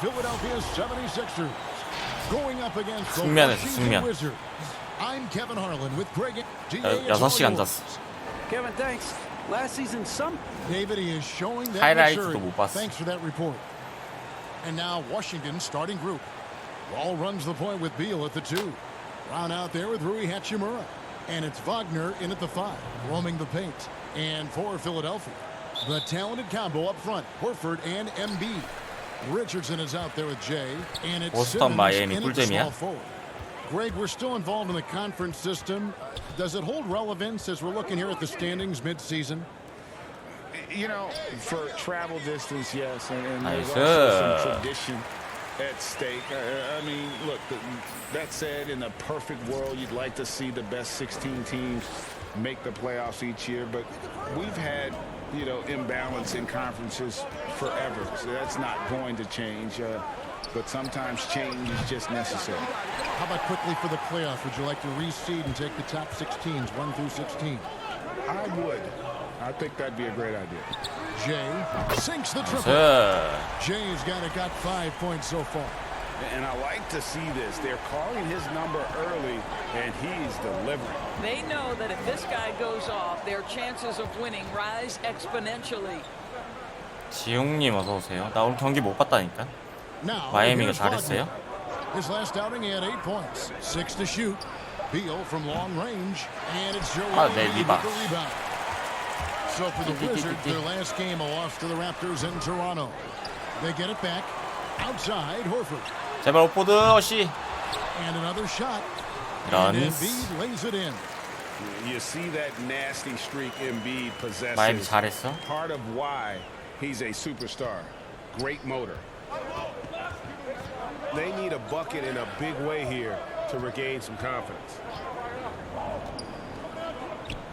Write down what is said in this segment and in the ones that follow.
Philadelphia 76ers going up against the 숙면했어, Washington 숙면. Wizards. I'm Kevin Harlan with Greg. 6시간 잤어. Kevin, thanks. Last season, some David, he is showing that 하이라이트도 maturity. 못 봤어. Thanks for that report. And now Washington starting group. Wall runs the point with Beal at the 2. Brown out there with Rui Hachimura. And it's Wagner in at the 5, roaming the paint. And for Philadelphia, the talented combo up front, Horford and Embiid. Richardson is out there with Jay. And it's 보스턴 마이애미 Simmons in at the 꿀잼이야? small forward. Greg, we're still involved in the conference system. Does it hold relevance as we're looking here at the standings mid-season? You know, for travel distance, yes, and there's Nice. also some tradition at stake. I mean, look, that said, in a perfect world, you'd like to see the best 16 teams make the playoffs each year, but we've had, you know, imbalance in conferences forever, so that's not going to change. But sometimes change is just necessary. How about quickly for the playoffs? Would you like to reseed and take the top 6 teams, 1 through 16? I would. I think that'd be a great idea. Jay sinks the triple. Jay's got 5 points so far. And I like to see this. They're calling his number early, and he's delivering. They know that if this guy goes off, their chances of winning rise exponentially. 지웅님 어서 오세요. 나 오늘 경기 못 봤다니까. Now, 마이애미가 here's 잘했어요. Wagner. His last outing, he had 8 points, 6 to shoot. Beal from long range, and it's Joe 네, with 리바. the rebound. So for the Wizards, their last game, a loss to the Raptors in Toronto. They get it back outside Horford. 제발 오포드 어시. And another shot. 이런. And Embiid lays it in. You see that nasty streak Embiid 마이애미 possesses. 잘했어. Part of why he's a superstar. Great motor. They need a bucket in a big way here to regain some confidence.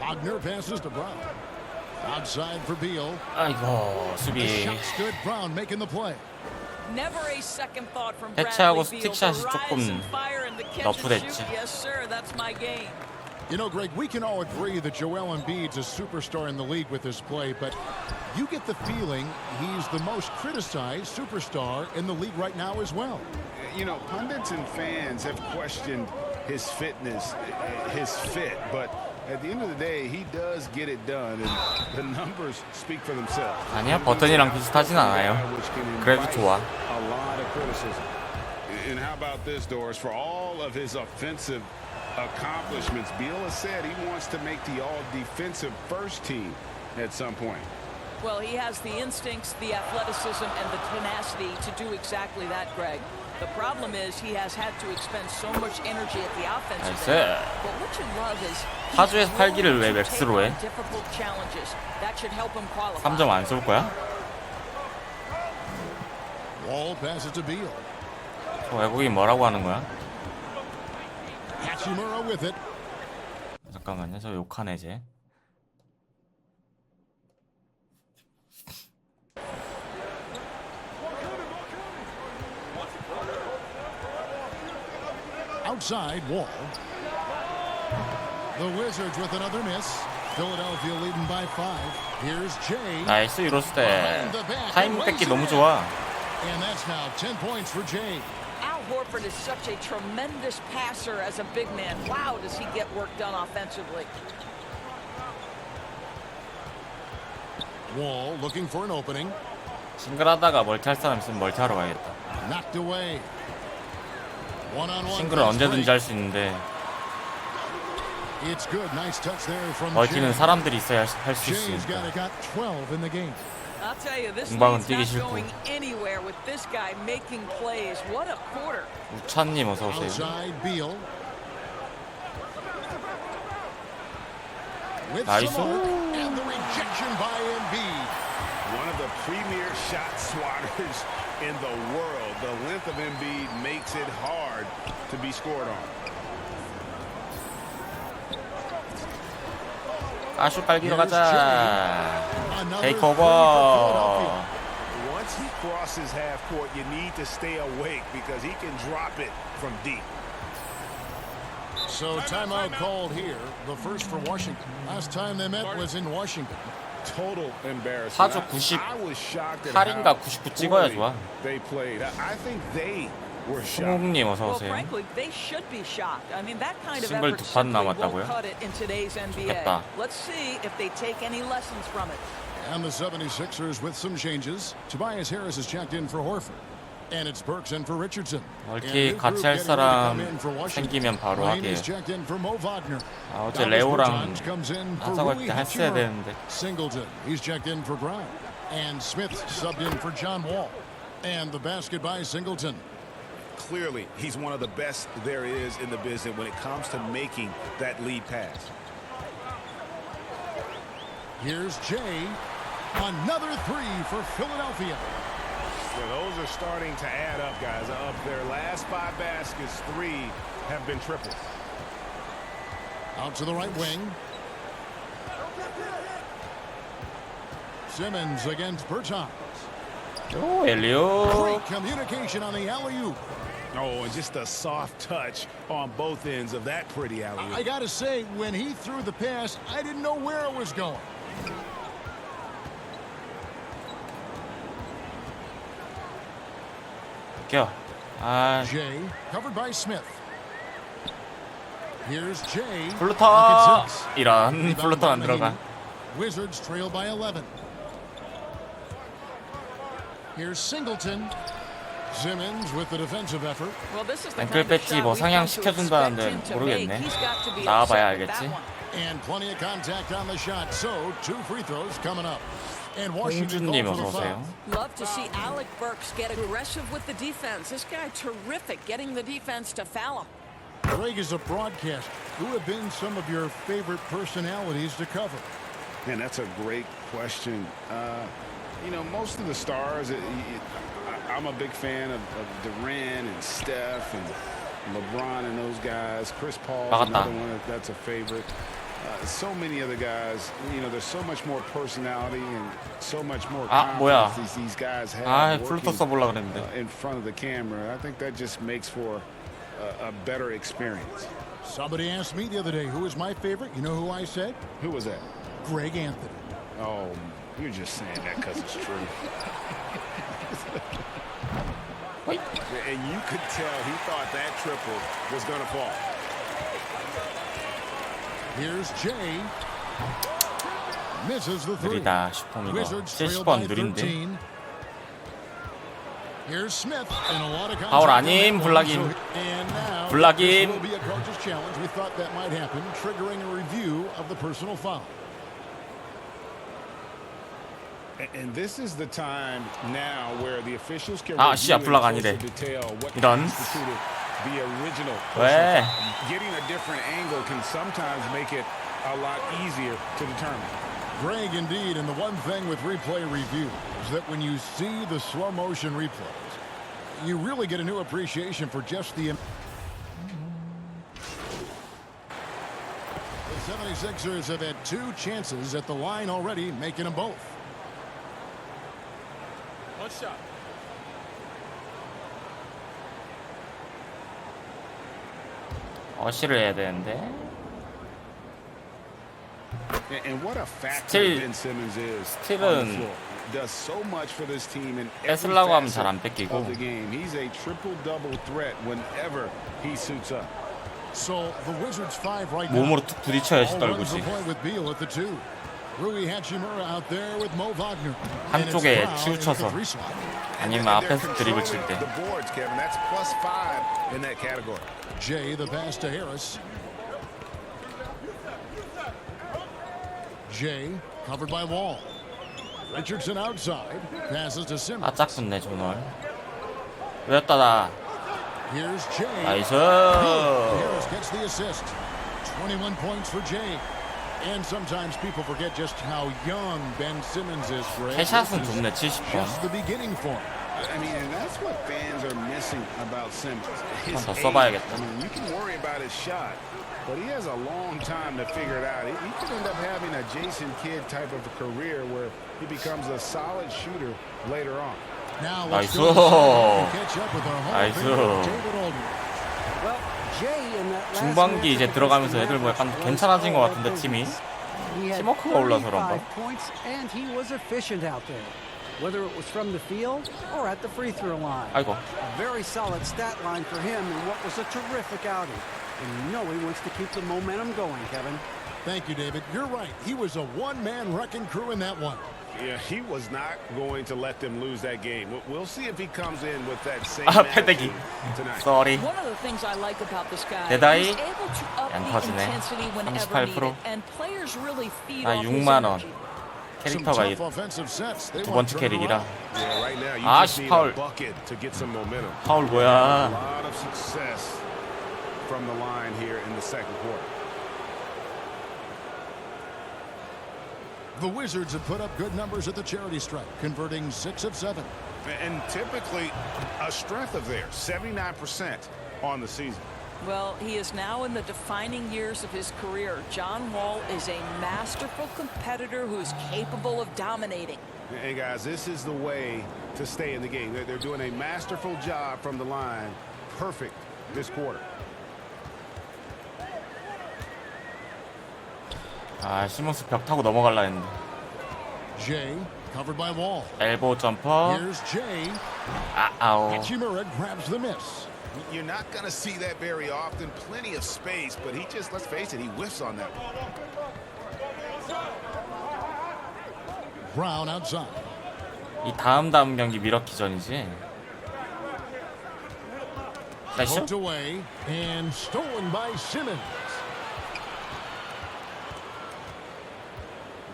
Wagner passes to Brown. Outside for Beal. 아이고 The 수비. shot stood. Brown making the play. Never a second thought from 해체하고 Bradley Beal. 스틱샷이 The rise 조금 and fire and the catch and 너프됐지. shoot. Yes, sir. That's my game. You know, Greg, we can all agree that Joel Embiid's a superstar in the league with his play, but you get the feeling he's the most criticized superstar in the league right now as well. You know, pundits and fans have questioned his fitness, his fit, but at the end of the day, he does get it done, and the numbers speak for themselves. 아니야, 버튼이랑 비슷하진 않아요. 그래도 좋아. A lot of criticism. And how about this, Doris? For all of his offensive accomplishments, Beal has said he wants to make the all-defensive first team at some point. Well, he has the instincts, the athleticism, and the tenacity to do exactly that, Greg. The problem is he has had to expend so much energy at the offensive end. But what you love is 파주에서 8기를 왜 맥스로 해? difficult challenges. That should help him qualify. 3점 안 쏠 거야? Wall passes to Beal. 저 외국인 뭐라고 하는 거야? Hachimura with it. 잠깐만요, 저 욕하네 이제. Outside Wall. The Wizards with another miss. Philadelphia leading by 5. Here's Jay. 나이스 이로스 때 타임 뺏기 너무 좋아. And that's now 10 points for Jay. Al Horford is such a tremendous passer as a big man. Wow, does he get work done offensively. Wall looking for an opening. 싱글하다가 멀티할 사람 있으면 멀티하러 가야겠다. Knocked away. One-on-one. 싱글은 언제든지 할 수 있는데 It's good. Nice touch there from 멀티는 Jay. 사람들이 있어야 할 수 Jay's 있으니까. got 12 in the game. I'll tell you, this 공방은 lead's 뛰기 not 싫고. going anywhere with this guy making plays. What a quarter. 우찬님 어서 오세요. Outside Beal. With Nice. some arc, and the rejection by Embiid. One of the premier shot swatters in the world. The length of Embiid makes it hard to be scored on. 아슈 빨기로 가자. Another 테이크 three for 오버. Philadelphia. Once he crosses half court, you need to stay awake because he can drop it from deep. So timeout called here. The first for Washington. Last time they met was in Washington. total embarrassment. 4조 I was shocked at 98인가 how 99 찍어야 poorly 좋아. they played. I think they were shocked. 송욱님 어서 Well, 오세요. frankly, they should be shocked. I mean, that kind of 싱글 effort 두 판 simply won't 남았다고요? cut it in today's NBA. 좋겠다. Let's see if they take any lessons from it. And the 76ers with some changes. Tobias Harris is checked in for Horford. And it's Burks in for Richardson. 멀티 같이 할 사람 생기면 바로 하게. 아, 어제 레오랑 하자고 할 때 했어야 되는데. Singleton, he's checked in for Brown. And Smith subbed in for John Wall. And the basket by Singleton. Clearly, he's one of the best there is in the business when it comes to making that lead pass. Here's Jay. Another three for Philadelphia. Yeah, those are starting to add up, guys. Of their last 5 baskets, 3 have been triples. Out to the right wing. Simmons against Bertans. 오, 엘리오. Great communication on the alley-oop. Oh, and just a soft touch on both ends of that pretty alley-oop. I gotta say, when he threw the pass, I didn't know where it was going. 껴. 아, Jay covered by Smith. Here's Jay. 플루터. 이런 플루터 안 들어가. Wizards trail by 11. Here's Singleton. Simmons with the defensive effort. Well, this is the 앵클 kind of 배지 shot 뭐 we've come to 상향시켜준다는데 expect him to 모르겠네. make. He's got to be 나와봐야 upset with that 알겠지. one. And plenty of contact on the shot. So, 2 free throws coming up. And Washington 홍준님 going for 어서 the 오세요. foul. Love to see Alec Burks get aggressive with the defense. This guy terrific getting the defense to foul him. Greg, is a broadcaster, who have been some of your favorite personalities to cover? Man, that's a great question. You know, most of the stars, I'm a big fan of Durant and Steph and LeBron and those guys. Chris Paul, another one that's a favorite. So many other guys, you know, there's so much more personality and so much more confidence these guys have 플루터 써보려고 그랬는데. in front of the camera. I think that just makes for a better experience. Somebody asked me the other day, who is my favorite? You know who I said? Who was that? Greg Anthony. Oh, you're just saying that because it's true. And you could tell he thought that triple was going to fall. Here's Jay. Misses the three. 느리다 슈퍼 이거. Wizards trail 70번 by 느린데. 13. Here's Smith and a lot of 파울 contact 아님, on that 블락임. one. And now 블락임. this will be a coach's challenge. We thought that might happen, triggering a review of the personal foul. And this is the time now where the officials can 씨야, 블락 아니래. 이런. the original. 왜? Getting a different angle can sometimes make it a lot easier to determine. Greg, indeed, and the one thing with replay review is that when you see the slow motion replays, you really get a new appreciation for just the 76ers have had 2 chances at the line already, making them both. One shot. 어시를 해야 되는데. And what a factor 스틸, Ben Simmons is on the 스틸은 floor. Does so much for this team in every 뺏으려고 하면 facet 잘 안 뺏기고. of the game. He's a triple-double threat whenever he suits up. So the Wizards 5 right now. 몸으로 툭 부딪혀야지 All runs the 떨구지. point with Beal at the 2. Rui Hachimura out there with Mo Wagner. 한쪽에 치우쳐서. 아니면 앞에서 드리블 칠 때. The boards, Kevin. That's +5 in that category. Jay, the pass to Harris. Jay covered by Wall. Richardson outside. Passes to Simmons. 바짝 붙네 저널. 왜였다 나. Here's Jay. 나이스. Harris gets the assist. 21 points for Jay. And sometimes people forget just how young Ben Simmons is. 해샷은 좋네 70번. Just the beginning for him. I mean, and that's what fans are missing about Simmons. His 더 age. 써봐야겠다. I mean, you can worry about his shot, but he has a long time to figure it out. He could end up having a Jason Kidd type of a career where he becomes a solid shooter later on. Now let's 나이스. go and catch up with our Hall of 나이스. Famer, David Aldridge. Well, Jay in that last 중반기 match 이제 들어가면서 애들 뭐 약간 괜찮아진 것 같은데 팀이. He had 팀워크가 올라서 그런가? 35 points and he was efficient out there. Whether it was from the field or at the free throw line. 아이고. A very solid stat line for him in what was a terrific outing. And you know he wants to keep the momentum going, Kevin. Thank you, David. You're right. He was a one-man wrecking crew in that one. Yeah, he was not going to let them lose that game. We'll see if he comes in with that same 패대기. attitude tonight. Sorry. One of the things I like about this guy, 대다이. he's able to up the 양파지네. intensity whenever 38%. needed, and players really feed 아, off his 6만 원. energy. 캐릭터가 두 번째 캐릭이라. Yeah, right now you 아, just need 파울. a bucket to get some momentum. 파울 A 뭐야? lot of success from the line here in the second quarter. The Wizards have put up good numbers at the charity stripe, converting 6 of 7. And typically a strength of theirs, 79% on the season. Well, he is now in the defining years of his career. John Wall is a masterful competitor who is capable of dominating. Hey guys, this is the way to stay in the game. They're doing a masterful job from the line. Perfect this quarter. 아, 시몬스 벽 타고 넘어갈라 했는데. Jay covered by Wall. 엘보 점퍼. Here's Jay. 아우. Hachimura grabs the miss. You're not going to see that very often. Plenty of space, but he just, let's face it, he whiffs on that one. Brown outside. 이 다음 경기 미러키 전이지. 나이스. Poked away and stolen by Simmons.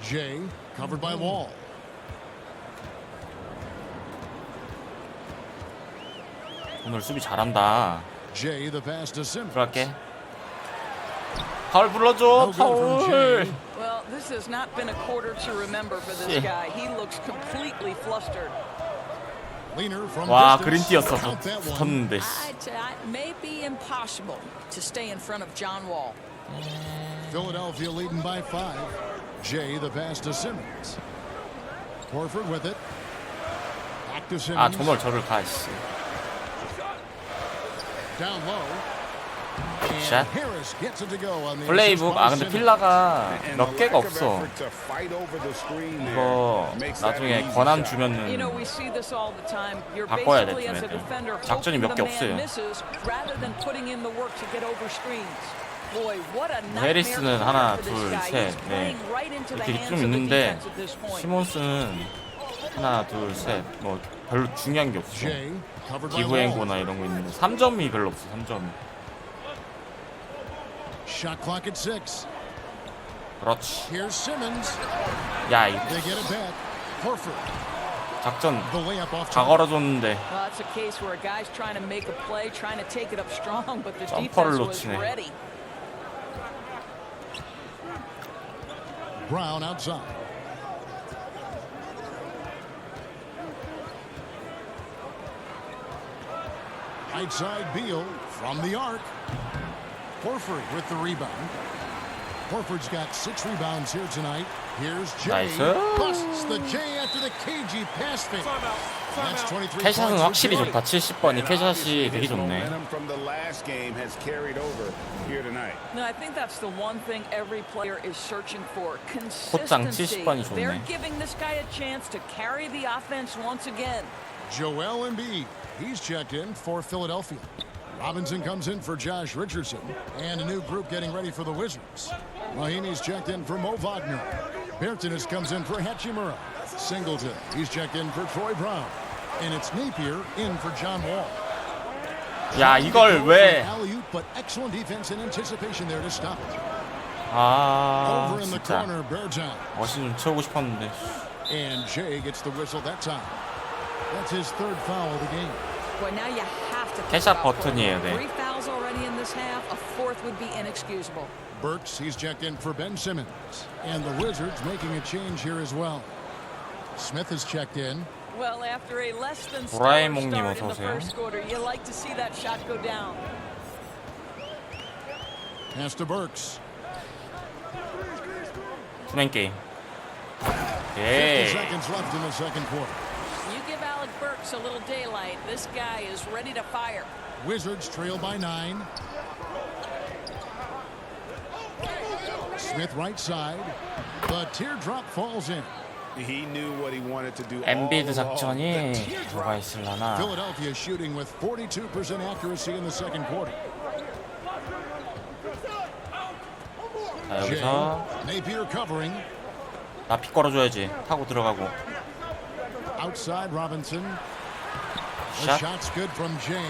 Jay covered by Wall. 오늘 수비 잘한다. Jay the pass to Simmons. 들어갈게. 파울 불러줘. No good from 파울. Jay. Well, this has not been a quarter to remember for this guy. He looks completely flustered. Leaner from 와, distance. 그린 띄었어. Count that one. 붙었는데. It may be impossible to stay in front of John Wall. Philadelphia leading by 5. Jay the pass to Simmons. Horford with it. Back to Simmons. 아, 저널 저를 가. 씨. Down low. 샷. And Harris gets it to go on the 플레이북. assist 아, by 근데 Simmons. 필라가 And 몇 the 개가 lack of 없어. effort to fight over the screen there 이거 makes that 나중에 an easy 권한 shot. You know, 주면은 we see this all the time. You're 바꿔야 돼, basically as a 좀 defender 작전이 hoping 몇 the 개 없어요. man misses rather than putting in the work to get over screens. Boy, what a nightmare 해리스는 하나, for this 둘, guy. 셋, He's 네. playing right into the 이렇게 hands 좀 of the 있는데 defense at this point. 시몬스는 하나, 둘, 셋. 뭐 별로 중요한 게 없어. Jay covered by 기부 Wall. 행보나 이런 거 있는데 3점이 별로 없어. 3점. Shot clock at 6. 그렇지. Here's Simmons. 야, 이 They get it back. Horford. 작전 The layup off 다 top. 걸어줬는데 Well, that's a case where a guy's trying to make a play, trying to take it up strong, but the 점퍼를 defense was 놓치네. ready. Brown outside. Right side Beal from the arc. Horford with the rebound. Horford's got 6 rebounds here tonight. Here's Jay. 나이스. Busts the Jay after the KG pass fake. That's 23 캐샷은 points for 확실히 Jay. 좋다. 70번이 캐샷이 되게 His 좋네. momentum from the last game has carried over here tonight. No, I think that's the one thing every player is searching for. 곧장 Consistency. 70번이 좋네. They're giving this guy a chance to carry the offense once again. Joel Embiid. He's checked in for Philadelphia. Robinson comes in for Josh Richardson. And a new group getting ready for the Wizards. Mahinmi's checked in for Mo Wagner. Bertanis comes in for Hachimura. Singleton. He's checked in for Troy Brown. And it's Napier in for John Wall. 야, 이걸 왜? Alley-oop, but excellent defense and anticipation there to stop it. 아, Over in the 진짜 corner, Bertan. 머신 좀 채우고 싶었는데. And Jay gets the whistle that time. That's his 3rd foul of the game. Boy, now you have to 캐샷 think about 버튼이에요, 네. 3 fouls already in this half. A 4th would be inexcusable. Burks, he's checked in for Ben Simmons. And the Wizards making a change here as well. Smith is checked in. Well, after a less than 도라에몽님 stellar start in 어서 the 오세요. first quarter, you like to see that shot go down. Pass to Burks. 투맨 게임. 50 예. seconds left in the second quarter. You give Alec Burks a little daylight, this guy is ready to fire. Wizards trail by 9. Smith right side. The teardrop falls in. He knew what he wanted to do. 엔비드 작전이 뭐가 있을라나. Philadelphia shooting with 42% accuracy in the second quarter. 자, 여기서 Napier covering. 나 피 걸어줘야지. 타고 들어가고. Outside Robinson. The 샷. shot's good from Jay.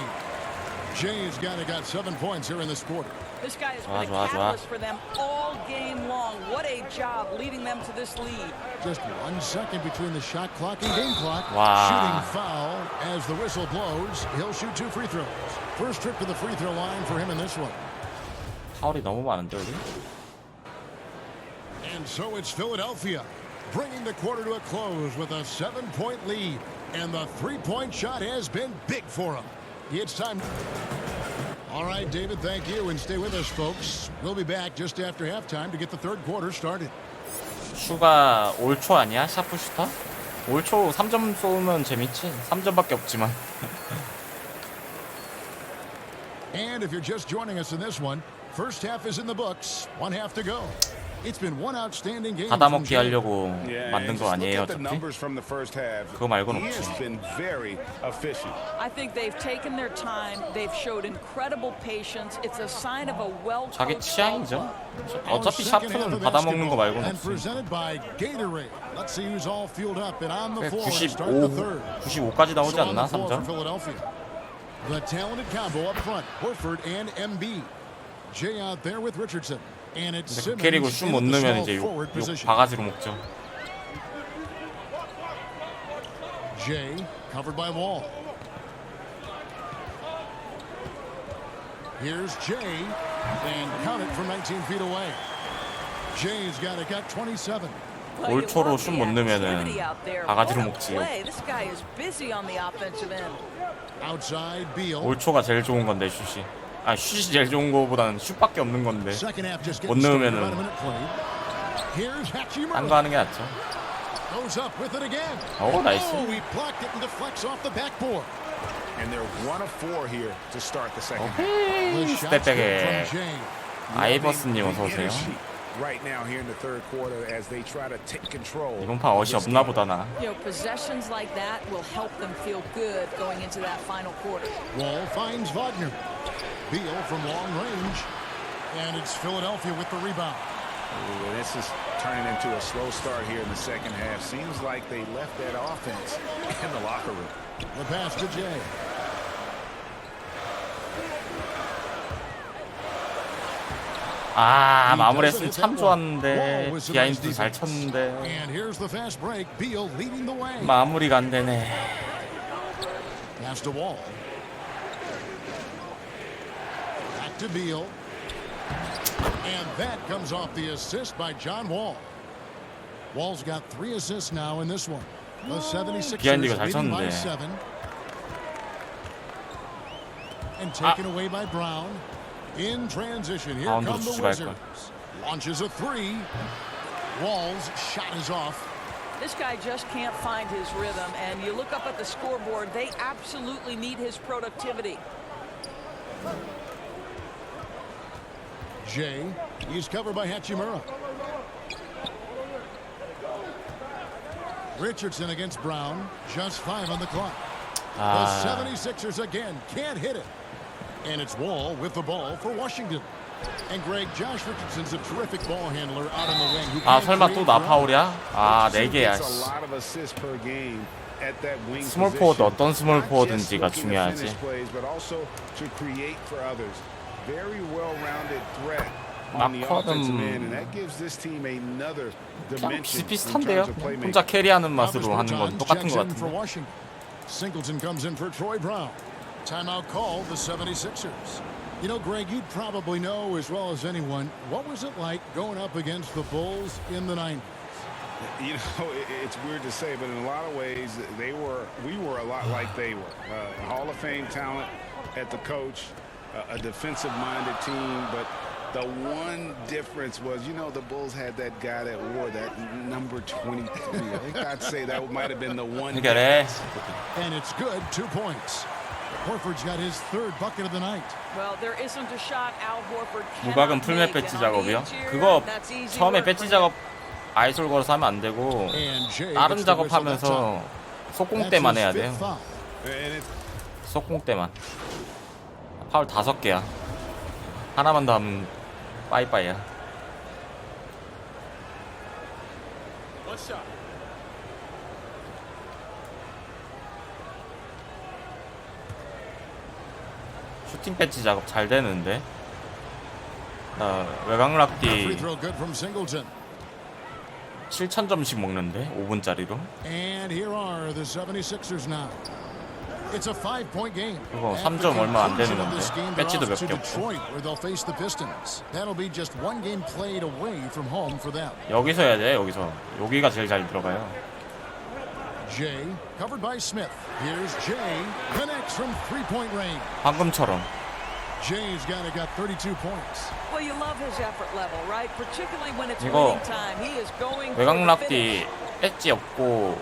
Jay's got 7 points here in this quarter. This guy has been a catalyst for them all game long. What a job leading them to this lead. Just 1 second between the shot clock and game clock. Wow. Shooting foul as the whistle blows. He'll shoot 2 free throws. First trip to the free throw line for him in this one. 파울이 너무 많은데 우리? And so it's Philadelphia bringing the quarter to a close with a 7-point lead. And the three-point shot has been big for him. It's time. All right, David, thank you. And stay with us, folks. We'll be back just after halftime to get the third quarter started. 슈가 올초 아니야? 샤프 슈터? 올초 3점 쏘면 재밌지. 3점밖에 없지만. And if you're just joining us in this one, first half is in the books. 1 half to go. It's been one outstanding game. 받아먹기 하려고 만든 거 아니에요, the 어차피? numbers from the first half. 그거 말고는 He has 없지. been very efficient. I think they've taken their time. They've showed incredible patience. It's a sign of a 자기 well-coached 취향이죠. Our 어차피 second half 샤프는 of 받아먹는 거 basketball 말고는 and 없어. presented by Gatorade. Let's see who's all fueled up and on the floor to 95, start the third. 95까지 나오지 So on 않나? the floor for 3점? Philadelphia. The talented combo up front, Horford and Embiid. Jay out there with Richardson. And it's 근데 그 Simmons 캐릭을 슛 못 in the 넣으면 small 이제 욕 forward position. 바가지로 먹죠. Jay covered by Wall. Here's Jay and count it from 19 feet away. Jay's got 27. 올초로 슛 못 넣으면은 바가지로 먹지. This guy is busy on the offensive end. Outside Beal. 올초가 제일 좋은 건데 슛이. 아 슛이 제일 좋은 거보다는 슛밖에 없는 건데 Second half just 못 getting started. 넣으면은 About a minute played. Here's 딴 Hachimura. 거 하는 게 낫죠. Goes up with it again. 오 나이스. Oh, he blocked it and deflects off the backboard. And they're 1 of 4 here to start the second half. The 오케이 shot's good 스텝백에 from Jay. 아이버스님 어서 오세요. Right now here in the third quarter as they try to take control. 이번 판 어시 없나 보다 나. You know, possessions like that will help them feel good going into that final quarter. Wall finds Wagner. Beal from long range. And it's Philadelphia with the rebound. Ooh, this is turning into a slow start here in the second half. Seems like they left that offense in the locker room. The pass to Jay. 아 마무리했으면 참 좋았는데 비하인드 잘 쳤는데 And here's the fast break. Beal leading the way. 마무리가 안 되네. Pass to Wall. Back to Beal. And that comes off the assist by John Wall. Wall's got 3 assists now in this one. The 76ers 비하인드가 잘 leading by 쳤는데. 7. And taken away by Brown. In transition, here 바운드로 come the 주지 말걸. Wizards. Launches a 3. Wall's shot is off. This guy just can't find his rhythm, and you look up at the scoreboard, they absolutely need his productivity. Jay, he's covered by Hachimura. Richardson against Brown, just 5 on the clock. The 76ers again can't hit it. And it's Wall with the ball for Washington. And Greg, Josh Richardson's a terrific ball handler out on the wing. Who 아 can 설마 create 또 나 drives. 파울이야? 아 4개야. Gets a lot of assists per game at that wing 스몰 position. 포워드 어떤 스몰 Not 포워드인지가 just looking to 중요하지. finish plays, but also to create for others. Very well-rounded threat on the offensive end, and that gives this team another 그냥 dimension in 비슷비슷한데요. terms of playmaking. 혼자 캐리하는 맛으로 Thomas 하는 건 Bertans 똑같은 checks 것 in for 같은데. Washington. Singleton comes in for Troy Brown. Timeout called the 76ers. You know, Greg, you probably know as well as anyone, what was it like going up against the Bulls in the 90s? You know, it's weird to say, but in a lot of ways, we were a lot like they were. Hall of Fame talent at the coach, a defensive-minded team, but the one difference was, you know, the Bulls had that guy that wore that number 23. I think I'd say that might have been the one. 해결해. And it's good, 2 points. Horford's got his third bucket of the night. Well, there isn't a shot Al Horford 무각은 cannot 풀맵 make, 배치 and on the 작업이요? interior, 그거 that's easy 처음에 work 배치 for 작업 아이솔 걸어서 하면 안 되고 And Jay 다른 gets the whistle that 작업하면서 time. 속공 That's 때만 his 해야 fifth 돼요. foul. 속공 때만. 파울 5개야. 하나만 더 하면 빠이빠이야. 슈팅 배치 작업 잘 되는데. 외곽락디 Free throw good from Singleton. 7,000점씩 먹는데 5분짜리로. And here are the 76ers now. It's a 5-point game. 그거 At 3점 the 얼마 안 conclusion of 되는데 this game, they're 배치도 off 몇 to 개 없고. Detroit, where they'll face the Pistons. That'll be just one game played away from home for them. 여기서 해야 돼. 여기서. 여기가 제일 잘 들어가요. Jay, covered by Smith. Here's Jay, connects from three-point range. 방금처럼. Jay's got 32 points. Well, you love his effort level, right? Particularly when it's 이거 winning time. He is going for the 외곽락디 finish. 배지 없고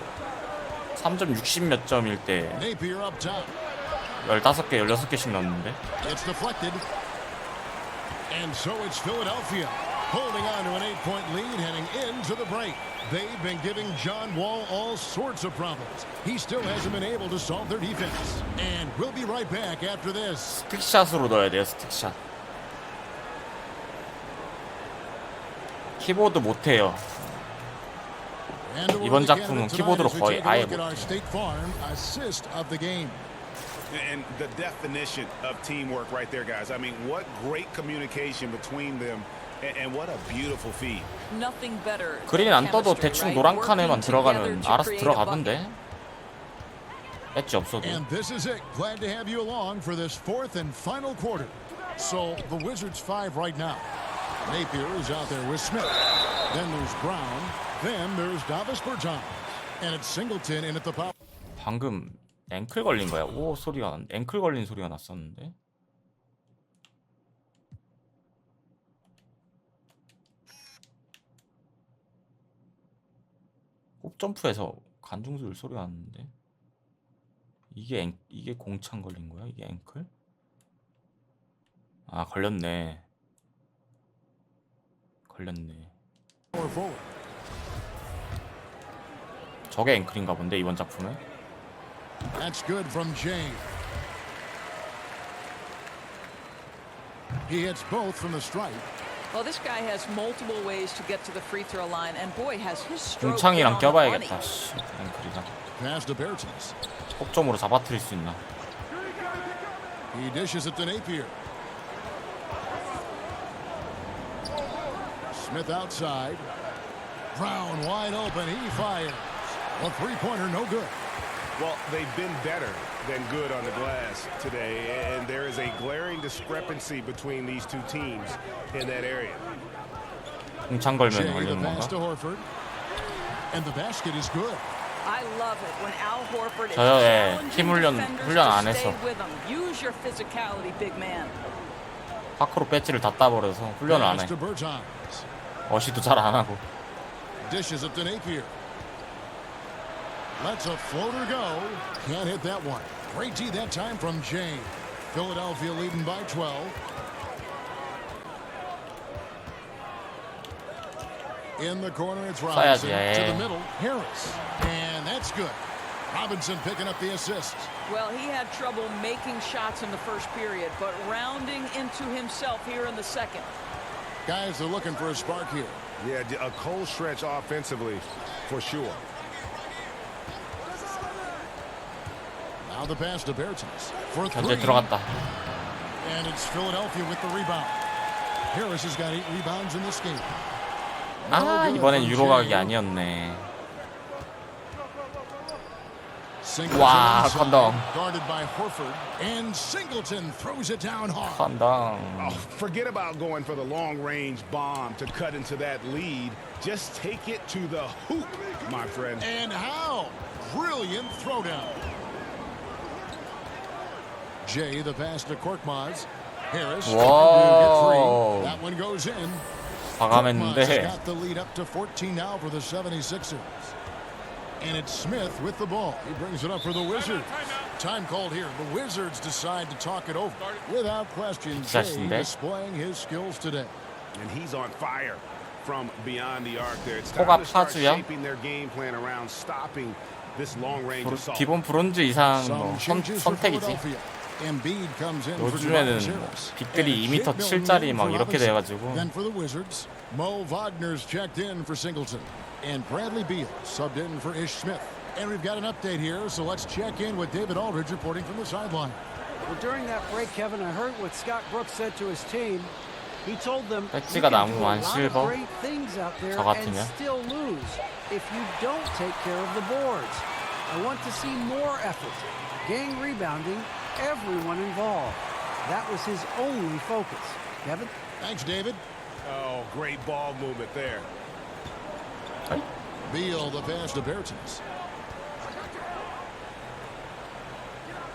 3점 60 몇 점일 때 Napier up top. 15개, 16개씩 넣었는데. It's deflected. And so it's Philadelphia holding on to an 8-point lead heading into the break. They've been giving John Wall all sorts of problems. He still hasn't been able to solve their defense. And we'll be right back after this. 스틱샷으로 넣어야 돼요. 스틱샷. 키보드 못해요. And the 이번 worthy 작품은 candidate 키보드로 tonight as we 거의 take a 아예 look at our 못해요. State Farm assist of the game. And the definition of teamwork right there, guys. I mean, what great communication between them, and what a beautiful feed. Nothing better. 그린 안 떠도 chemistry, 대충 right? 노란 칸에만 Working 들어가면 together to 알아서 create a bucket. 들어가던데. 배지 없어도. And this is it. Glad to have you along for this fourth and final quarter. So the Wizards 5 right now. Napier is out there with Smith. Then there's Brown. Then there's Davis Bertans. And it's Singleton in at the power. 방금 앵클 걸린 거야. 오 소리가 났는데. 앵클 걸린 소리가 났었는데. 홉점프에서 관중들 소리가 났는데. 이게 공창 걸린 거야? 이게 앵클? 아 걸렸네. 걸렸네. 저게 앵클인가 본데 이번 작품에. That's good from Jay. He hits both from the stripe. Well, this guy has multiple ways to get to the free throw line, and boy, has his stroke 공창이랑 been on the money. 껴봐야겠다. 씨, 앵클이랑. Pass to Bertans. 속점으로 잡아뜨릴 수 있나? He dishes it to Napier. Smith outside. Brown wide open. He fires. A three-pointer, no good. Well, they've been better than good on the glass today, and there is a glaring discrepancy between these two teams in that area. 공창 걸면 Jay the 걸리는 pass 건가? to Horford. And the basket is good. I love it when Al Horford is 저요, 예, challenging 팀 훈련 defenders 안 to stay 해서. with him. Use your physicality, big man. 파크로 배지를 다 따버려서 훈련을 안 해. Pass to Bertans. 어시도 잘 안 하고. Dishes it to Napier. Lets a floater go. Can't hit that one. Great D that time from Jay. Philadelphia leading by 12. In the corner, it's Robinson. 써야지, To the 예. middle, Harris. And that's good. Robinson picking up the assist. Well, he had trouble making shots in the first period, but rounding into himself here in the second. Guys, they're looking for a spark here. Yeah, a cold stretch offensively, for sure. Now the pass to Bertans for 견제 three. 들어갔다. And it's Philadelphia with the rebound. Harris has got 8 rebounds in this game. 아 good 이번엔 from 유로각이 Jay. 아니었네. Singleton 와, inside, 건동. guarded by Horford, and Singleton throws it down hard. 판당. Oh, forget about going for the long-range bomb to cut into that lead. Just take it to the hoop, my friend. And how brilliant throwdown. Jay the pass to Korkmaz. Harris trying to get free. That one goes in. Korkmaz has 과감했는데 got the lead up to 14 now for the 76ers. And it's Smith with the ball. He brings it up for the Wizards. Time called here. The Wizards decide to talk it over. Without question, Jay displaying his skills today. And he's on fire from beyond the arc there. It's 호가 time to start 파주야? shaping their game plan around stopping this long range assault. 기본 브론즈 이상 Some changes for 선택이지. Philadelphia. Embiid comes in for 요즘에는 Harris. 빅들이 And 2m Shake 7짜리 막 for 이렇게 Robinson. 돼가지고. Then for the Wizards, Mo Wagner's checked in for Singleton. And Bradley Beal subbed in for Ish Smith. And we've got an update here, so let's check in with David Aldridge reporting from the sideline. Well, during that break, Kevin, I heard what Scott Brooks said to his team. He told them you 배지가 can do 나무 a 안 lot of 실버. great things out there 저 and 같으면. still lose if you don't take care of the boards. I want to see more effort, gang rebounding, everyone involved. That was his only focus. Kevin? Thanks, David. Oh, great ball movement there. Beal the pass to Bertens.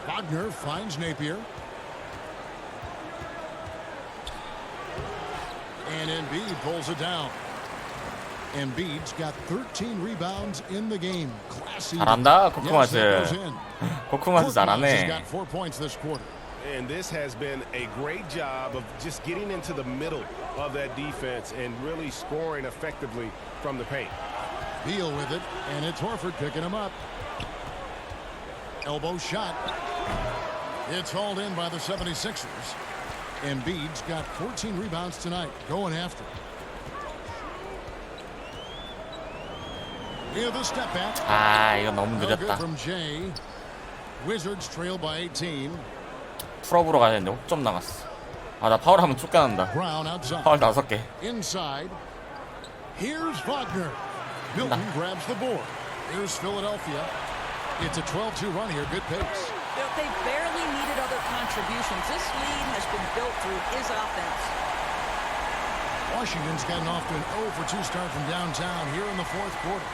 Wagner finds Napier. And Embiid pulls it down. Embiid's got 13 rebounds in the game. Classy. 잘한다, Yes, 코크마즈. that goes in. 코크마즈 He's 잘하네. got 4 points this quarter. And this has been a great job of just getting into the middle of that defense and really scoring effectively from the paint. Beal with it, and it's Horford picking him up. Elbow shot. It's hauled in by the 76ers. Embiid's got 14 rebounds tonight, going after it. With a step back. 아, 이거 너무 No good 느렸다. from Jay. Wizards trail by 18. 풀업으로 가야 되는데 혹 좀 나갔어. 아, 나 파울하면 쫓겨난다. Brown outside. 파울 5개. Inside. Here's Wagner. Milton grabs the board. Here's Philadelphia. It's a 12-2 run here. Good pace. They barely needed other contributions. This lead has been built through his offense. Washington's gotten off to an 0-for-2 start from downtown here in the fourth quarter.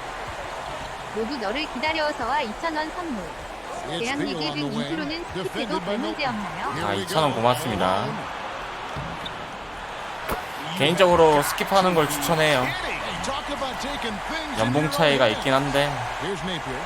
모두 너를 기다려서와 2,000원 선물. It's 대한민국 Beal on the wing. 인프로는 스킵해도 Defended by 별 문제 Milton. 없나요? Here 아, we 2,000원 go. 고맙습니다. 개인적으로 스킵하는 걸 추천해요. Talk about taking things 연봉 into 차이가 your own 있긴 한데 hands. Here's Napier.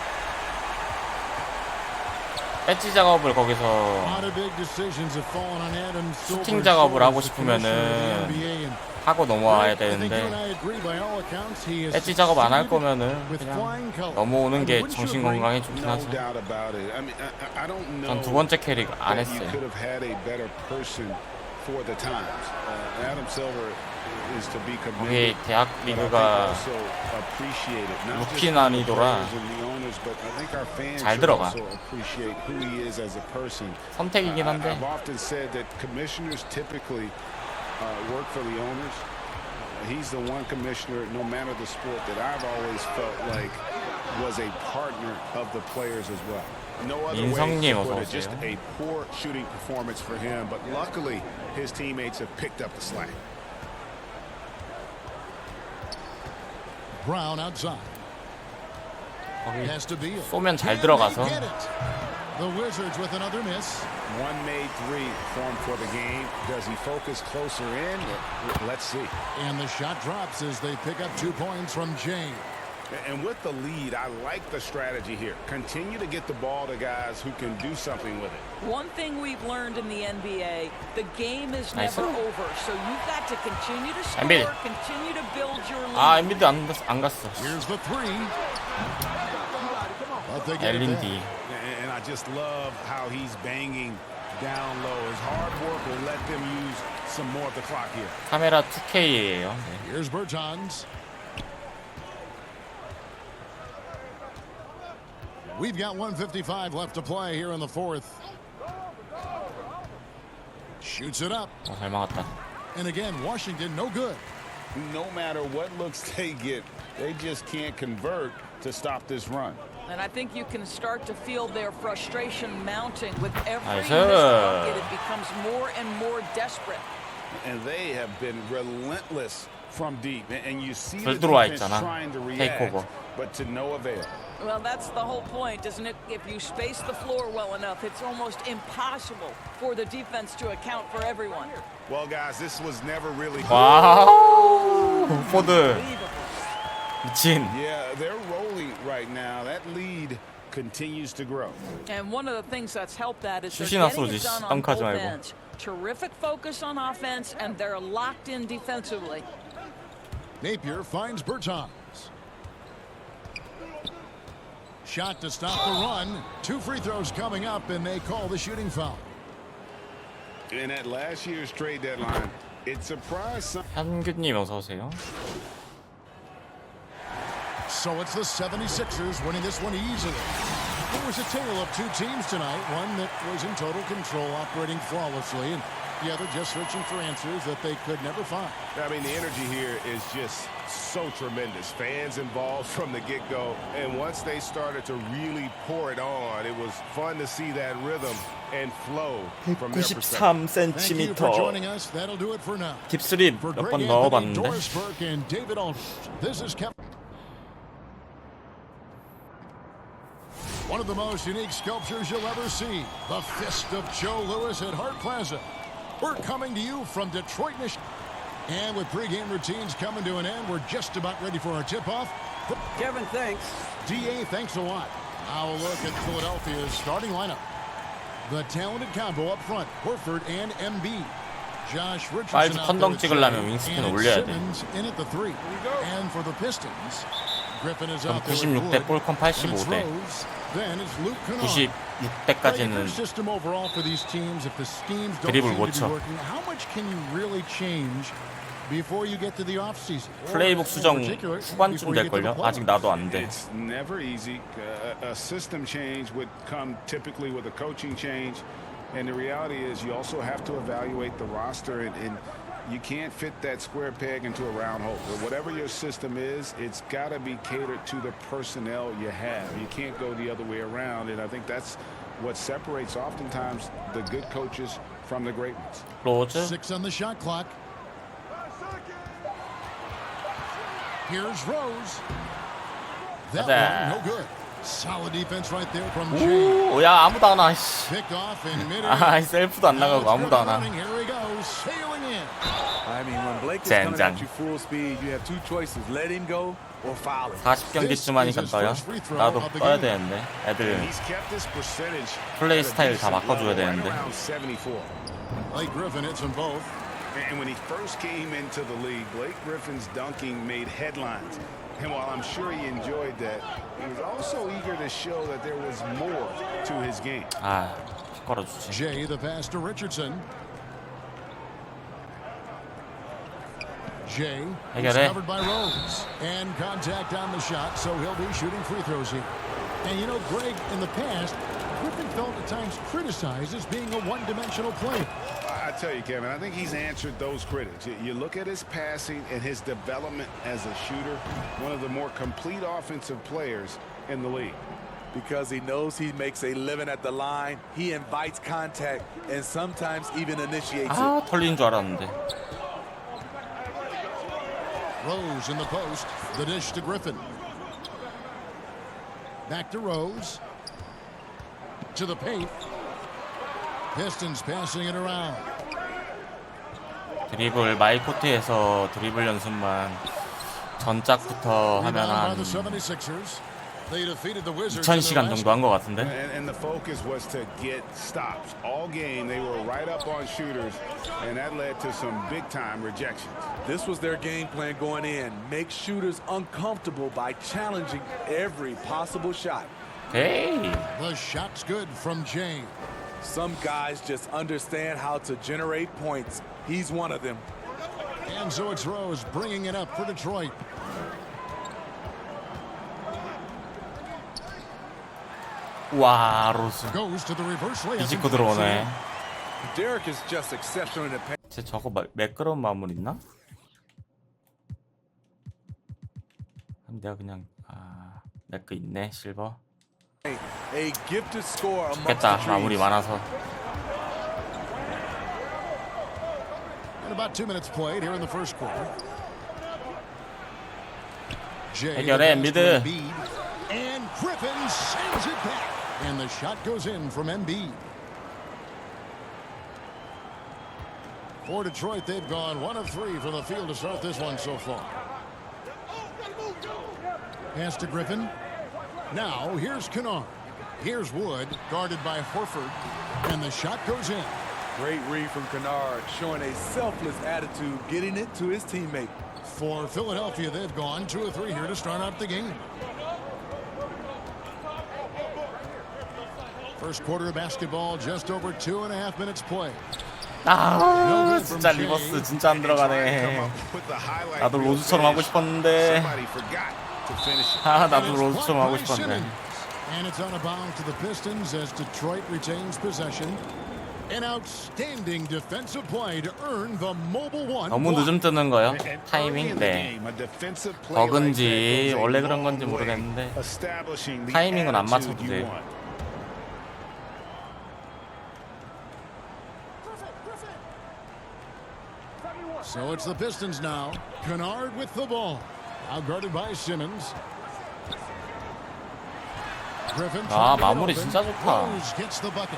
배지 작업을 A 거기서 lot of big decisions have fallen on Adam Silver's 슈팅 작업을 하고 shoulders, the commissioner of the 싶으면은 NBA, and 하고 넘어와야 I think you and 되는데 I agree by all accounts he is 배지 작업 안 할 succeeded 거면은 with 그냥 flying colors. 넘어오는 게 Wouldn't you 정신 agree? 건강에 좋긴 No 하죠. doubt about it. I mean, I don't know. 전 두 번째 캐릭 안 that you 했어요. could have had a better person for the times. Adam Silver is to be 거기 commended. 대학 but I think 리그가 also appreciated not 루키 just the 난이도라 players and the owners, but I think our fans 잘 should 들어가. also appreciate who he is as a person. 선택이긴 한데 I've often said that commissioners typically work for the owners. He's the one commissioner, no matter the sport, that I've always felt like was a partner of the players as well. No other way 민성님 to 어서 put it, just 오세요. a poor shooting performance for him, but luckily his teammates have picked up the slack. Brown outside. 거기 Has to be 쏘면 잘 들어가서 The Wizards with another miss. One made three formed for the game. Does he focus closer in? Let's see. And the shot drops as they pick up 2 points from Jay. And with the lead, I like the strategy here. Continue to get the ball to guys who can do something with it. One thing we've learned in the NBA, the game is Nice. never over. So you've got to continue to score, Embiid. continue to build your lead. 아, 엔비드 안 갔어. Here's the three. But they get it back. 엘린디. And I just love how he's banging down low. His hard work will let them use some more of the clock here. 카메라 2K예요. 네. Here's Bertans. We've got 1:55 left to play here in the fourth. Shoots it up. 잘 막았다. And again, Washington no good. No matter what looks they get, they just can't convert to stop this run. And I think you can start to feel their frustration mounting with every Nice. missed bucket. It becomes more and more desperate. And they have been relentless from deep. And you see 덜 the 들어와 defense 있잖아. trying to 테이크오버. react, but to no avail. Well, that's the whole point, isn't it? If you space the floor well enough, it's almost impossible for the defense to account for everyone. Well, guys, this was never really. 와우. 포드. 미친. Yeah, they're rolling right now. That lead continues to grow. And one of the things that's helped that is they're 슛이나 getting 쏘지, it done on 덩크하지 both 말고. ends. Terrific focus on offense, and they're locked in defensively. Napier finds Bertans. Shot to stop the run. 2 free throws coming up, and they call the shooting foul. And at last year's trade deadline, it surprised some. 현균님 어서 오세요. So it's the 76ers winning this one easily. It was a tale of 2 teams tonight, one that was in total control, operating flawlessly, and the other just searching for answers that they could never find. I mean, the energy here is just so tremendous. Fans involved from the get-go, and once they started to really pour it on, it was fun to see that rhythm and flow from their perspective. 93cm. Thank you for joining us. That'll do it for now. 딥스리 For 몇 Greg 번 Anthony, 넣어봤는데. Doris Burke, and David Aldridge, this is Kevin. One of the most unique sculptures you'll ever see. The Fist of Joe Louis at Hart Plaza. We're coming to you from Detroit, Michigan. And with pregame routines coming to an end, we're just about ready for our tip-off. Kevin, thanks. DA, thanks a lot. Now a look at Philadelphia's starting lineup. The talented combo up front, Horford and Embiid. Josh Richardson 빨리 out 컨덩 there 찍으려면 at 윙스핀 and 올려야 돼. Simmons in at the 3. And for the Pistons, Griffin is out there 96대 with Wood. 볼컨 And it's 85대. Rose. Then it's Luke Kennard. 96대까지는 system overall for these teams, if the schemes don't 드리블 seem 못 to 쳐. be working, how much can you really change before you get to the off season? 플레이북 수정 후반쯤 될걸요? 아직 나도 안 돼. It's never easy. A system change would come typically with a coaching change. And the reality is you also have to evaluate the roster, and you can't fit that square peg into a round hole. But whatever your system is, it's got to be catered to the personnel you have. You can't go the other way around, and I think that's what separates oftentimes the good coaches from the great ones. 로즈 6 on the shot clock. Here's Rose. That one, no good. Solid defense right there from Jay. 오, 야 아무도 안 와. 씨. Picked off in mid-air. 아, 셀프도 안 나가고 아무도 안 와. Here he goes, sailing in. I mean, when Blake is coming 젠장. at you full speed, you have 2 choices: let him go or foul him. 40경기쯤 하니까 떠요. 나도 떠야 되는데. 애들 He's kept this percentage 플레이 at a 스타일 다 decent 바꿔줘야 level, right 되는데. around 74. Blake Griffin hits them both. And when he first came into the league, Blake Griffin's dunking made headlines. And while I'm sure he enjoyed that, he was also eager to show that there was more to his game. 아, 걸어주지. Jay, the pass to Richardson. Jay is 해결해. covered by Rose. And contact on the shot, so he'll be shooting free throws here. And you know, Greg, in the past, Griffin felt at times criticized as being a one-dimensional player. I tell you, Kevin, I think he's answered those critics. You look at his passing and his development as a shooter, one of the more complete offensive players in the league. Because he knows he makes a living at the line, he invites contact and sometimes even initiates it. 아, 털린 줄 알았는데. Rose in the post. The dish to Griffin. Back to Rose. To the paint. Pistons passing it around. 드리블 마이코트에서 드리블 연습만 전작부터 하면 Rebound by 한 the 76ers. They defeated the Wizards. 2000시간 정도 한 것 같은데. And the focus was to get stops. All game, they were right up on shooters, and that led to some big-time rejections. This was their game plan going in. Make shooters uncomfortable by challenging every possible shot. 에이. The shot's good from James. Some guys just understand how to generate points. He's one of them. And so it's Rose bringing it up for Detroit. 와, 로스. Goes to the reverse layup. 뒤집고 들어오네. Derek is just exceptional in the paint. 쟤 저거 매끄러운 마무리 있나? 내가 그냥 매끄 있네, 실버. A gifted scorer amongst 좋겠다, the 마무리 trees. 많아서. And about 2 minutes played here in the first quarter. Jay, 해결해, 미드. And Griffin sends it back. And the shot goes in from Embiid. For Detroit, they've gone 1 of 3 from the field to start this one so far. Pass to Griffin. Now, here's Kennard. Here's Wood, guarded by Horford, and the shot goes in. Great read from Kennard, showing a selfless attitude, getting it to his teammate. For Philadelphia, they've gone 2 of 3 here to start out the game. First quarter of basketball, just over 2.5 minutes play. 아, 진짜 리버스 진짜 안 들어가네. 나도 로즈처럼 하고 싶었는데. 아, 나도 로즈처럼 하고 싶었는데. And it's on a bounce to the Pistons as Detroit retains possession. An outstanding defensive play to earn the mobile one. 너무 늦음 뜨는 거요? 타이밍? 네. 버그인지 원래 그런 건지 모르겠는데 타이밍은 안 맞춰도 돼. So it's the Pistons now. Kennard with the ball. Out guarded by Simmons. 아, 마무리 진짜 좋다. Gets the bucket.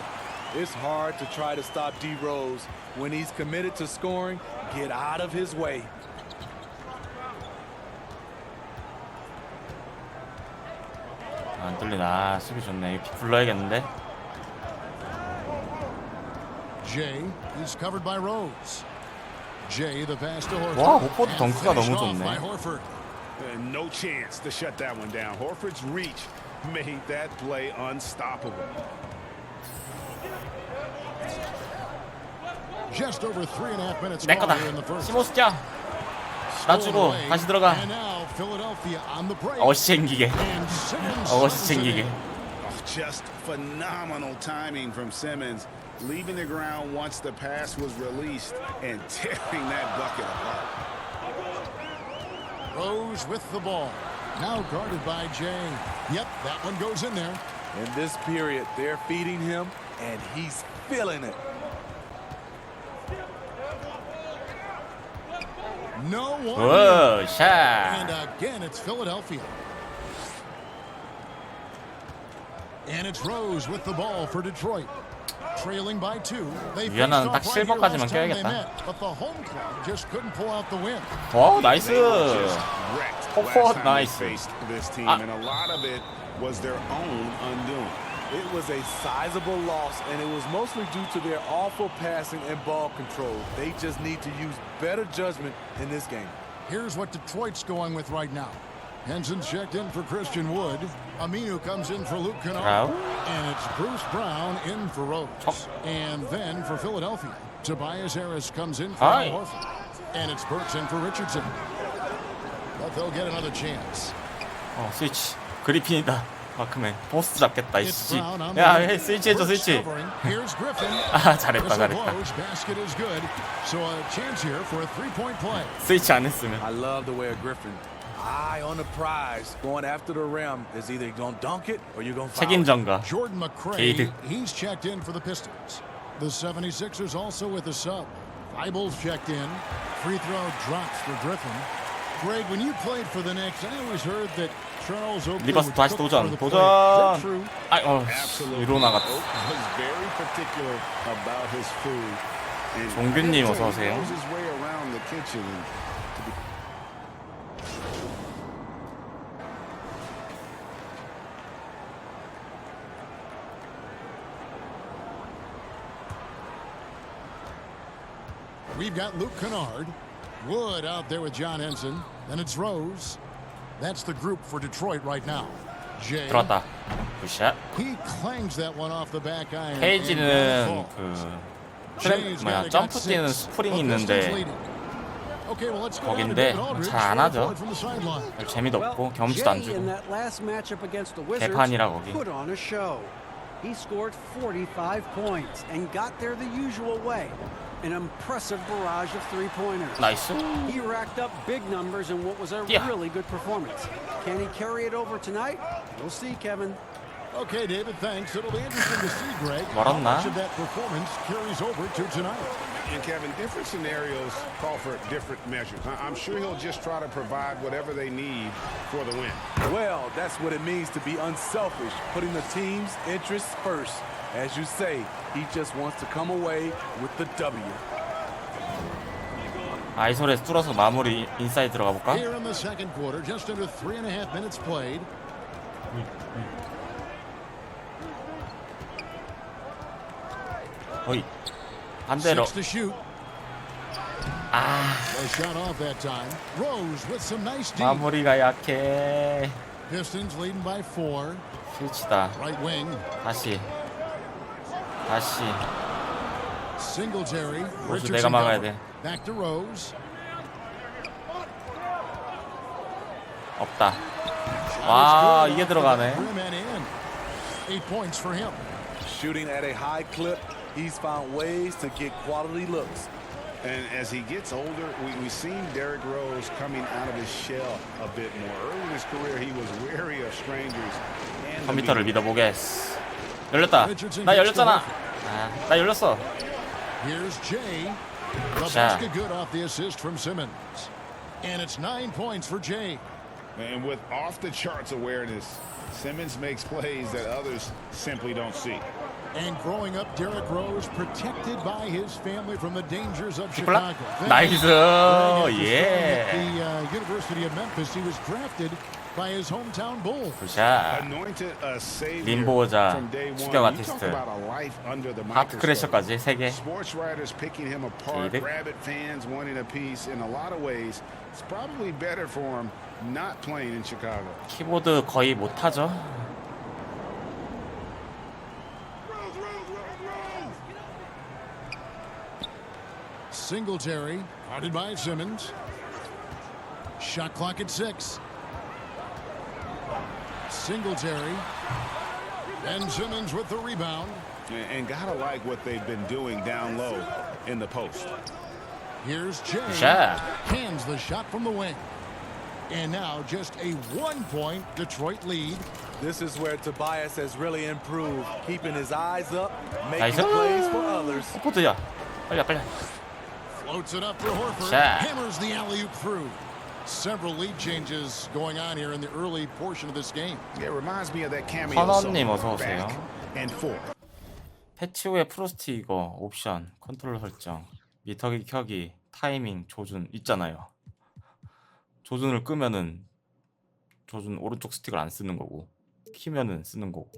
It's hard to try to stop D Rose when he's committed to scoring. Get out of his way. 안 뚫리나. 수비 좋네. 이거 불러야겠는데. Jay, he's covered by Rose. Jay, the pass to Horford. 와, 호포드 덩크가 너무 좋네. No chance to shut that one down. Horford's reach made that play unstoppable. Just over 3.5 minutes 내 거다. in the first. 시모스자. 나 주고 다시 들어가. 어시 챙기게. 어시 챙기게. Just phenomenal timing from Simmons, leaving the ground once the pass was released and tearing that bucket apart. Rose with the ball. Now guarded by Jay. Yep, that one goes in there. In this period, they're feeding him, and he's feeling it. No one. Whoa, shot. And again, it's Philadelphia. And it's Rose with the ball for Detroit. Trailing by 2. 위안은 딱 실버까지만 껴야겠다. But the home club just couldn't pull out the win. 오, 나이스. 호포드 나이스. This team, and a lot of it was their own undoing. It was a sizable loss, and it was mostly due to their awful passing and ball control. They just need to use better judgment in this game. Here's what Detroit's going with right now. Henson's checked in for Christian Wood. Aminu comes in for Luke Kennard. And it's Bruce Brown in for Rose. And then for Philadelphia, Tobias Harris comes in for Horford. And it's Burks in for Richardson. But they'll get another chance. 스위치. 그리핀이다. 마크맨. 포스트 잡겠다, 이씨. 야, 스위치 해줘, 스위치. 아, 잘했다, 잘했다. 스위치 안 했으면. I love the way of Griffin. Eye on the prize, going after the rim is either going to dunk it or you're going to foul. 책임전가. Jordan McRae, he's checked in for the Pistons. The 76ers also with a sub. Eibel's checked in. Free throw drops for Griffin. Greg, when you played for the Knicks, I always heard that Charles Oakley 리버스 would 다시 cook 도전. for the 도전. play. 아이, 위로 나갔다. Was very particular about his food. 종균님 어서 오세요. He knows his way around the kitchen. We've got Luke Kennard. Wood out there with John Henson. Then it's Rose. That's the group for Detroit right now. Jay. 들어왔다. 굿샷. He clangs that one off the back iron. 페이지는 점프 뛰는 스프링이 있는데 거긴데 잘 안 하죠. 재미도 없고 경험치도 안 주고. 개판이라 거기. He scored 45 points and got there the usual way. An impressive barrage of three-pointers. Nice. He racked up big numbers in what was a really good performance. Can he carry it over tonight? We'll see, Kevin. Okay, David, thanks. It'll be interesting to see, Greg, how 멀었나? much of that performance carries over to tonight. And Kevin, different scenarios call for different measures. I'm sure he'll just try to provide whatever they need for the win. Well, that's what it means to be unselfish, putting the team's interests first. As you say, he just wants to come away with the W. 아이솔에서 뚫어서 마무리 인사이드 들어가 볼까? Here in the second quarter, just under 3.5 minutes played. 어이 반대로. Six to shoot. 아 A shot off that time. Rose with some nice deep. 마무리가 약해. Pistons leading by 4. 스위치다. Right wing. 다시 Singletary. 로즈 내가 막아야 돼. Back to Rose. 없다. 와 이게 들어가네. 8 points for him. Shooting at a high clip, he's found ways to get quality looks. And as he gets older, we've seen Derrick Rose coming out of his shell a bit more. Early in his career, he was wary of strangers. And 컴퓨터를 믿어보겠어. 열렸다. 나 열렸잖아. 아, 나 열렸어. Here's Jay. The 자. basket good off the assist from Simmons. And it's 9 points for Jay. And with off-the-charts awareness, Simmons makes plays that others simply don't see. And growing up, Derrick Rose protected by his family from the dangers of Chicago. 나이스. At 예. the University of Memphis, he was drafted by his hometown Bulls. 굿샷. Anointed a savior 림보자 from day one. 추격 You talk 아티스트. about a life under the 하트 microscope. 크래셔까지 3개. Sports writers picking him apart, 이득. rabid fans wanting a piece. In a lot of ways, it's probably better for him not playing in Chicago. 키보드 거의 못하죠. Singletary, guarded by Simmons. Shot clock at 6. Singletary. And Simmons with the rebound. And gotta like what they've been doing down low in the post. Here's Jay. 샷. Hands the shot from the wing. And now just a 1-point Detroit lead. This is where Tobias has really improved, keeping his eyes up, making 나이스. plays for others. 코드야. 빨리. Floats it up for Horford. 샷. Hammers the alley-oop through. Several lead changes going on here in the early portion of this game. It reminds me of that cameo 선언님 song, 어서 오세요. Back and forth. 패치 후에 프로스트 이거 옵션 컨트롤 설정 미터기 켜기 타이밍 조준 있잖아요. 조준을 끄면은 조준 오른쪽 스틱을 안 쓰는 거고 키면은 쓰는 거고.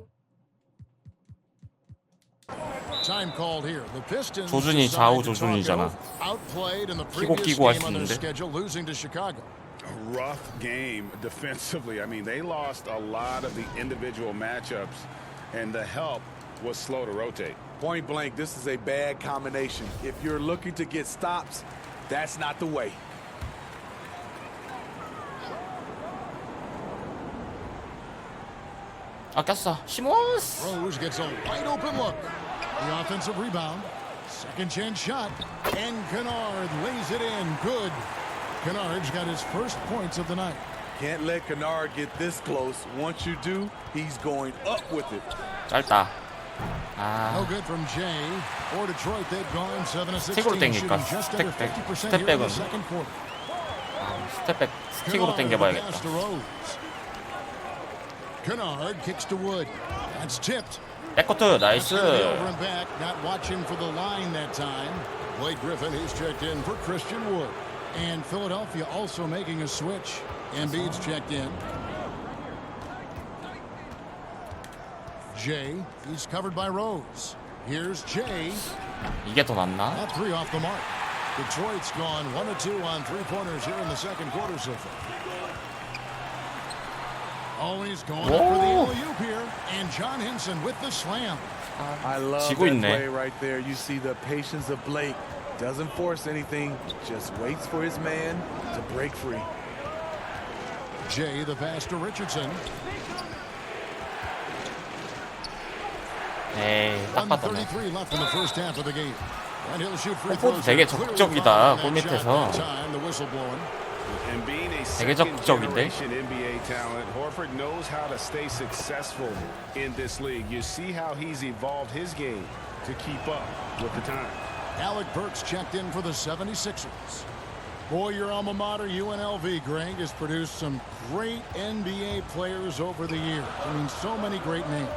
Time called here. The Pistons 조준이 좌우 조준이잖아. outplayed in the 키고 previous 끼고 할 game 수 on their 있는데. schedule, losing to Chicago. A rough game defensively. I mean, they lost a lot of the individual matchups, and the help was slow to rotate. Point blank, this is a bad combination. If you're looking to get stops, that's not the way. 꼈어. 시몬스. Rose gets a wide open look. The offensive rebound. Second chance shot. And Kennard lays it in. Good. Kennard's got his first points of the night. Can't let Kennard get this close. Once you do, he's going up with it. 짧다. No 아, good from Jay. For Detroit, they've gone 7 of 16, 스틱으로 shooting 땡길까? just under 스텝백. 50% here in the 스텝백은 second quarter. 스텝백 스틱으로 Kennard, the pass 당겨봐야겠다. to Rose. Kennard kicks to Wood. That's tipped. 백코트 나이스. Over and back, not watching for the line that time. Blake Griffin, he's checked in for Christian Wood. And Philadelphia also making a switch. Embiid's checked in. Jay, he's covered by Rose. Here's Jay. 이게 더 낫나? That 3 off the mark. Detroit's gone 1 of 2 on 3-pointers here in the second quarter so far. Oh, he's going up for the alley-oop here. And John Henson with the slam. I love 지고 that 있네. play right there. You see the patience of Blake. Doesn't force anything, just waits for his man to break free. Jay, the pass to Richardson. 에이, 딱 받았네. 1:33 left in the first half of the game. And he'll shoot free 홈포드 throws. 되게 Clearly 적극적이다, fouled on 골 that shot 밑에서. that time, the whistle blowing. And being a 되게 적극적인데? second-generation NBA talent, Horford knows how to stay successful in this league. You see how he's evolved his game to keep up with the time. Alec Burks checked in for the 76ers. Boy, your alma mater, UNLV, Greg, has produced some great NBA players over the years. I mean, so many great names.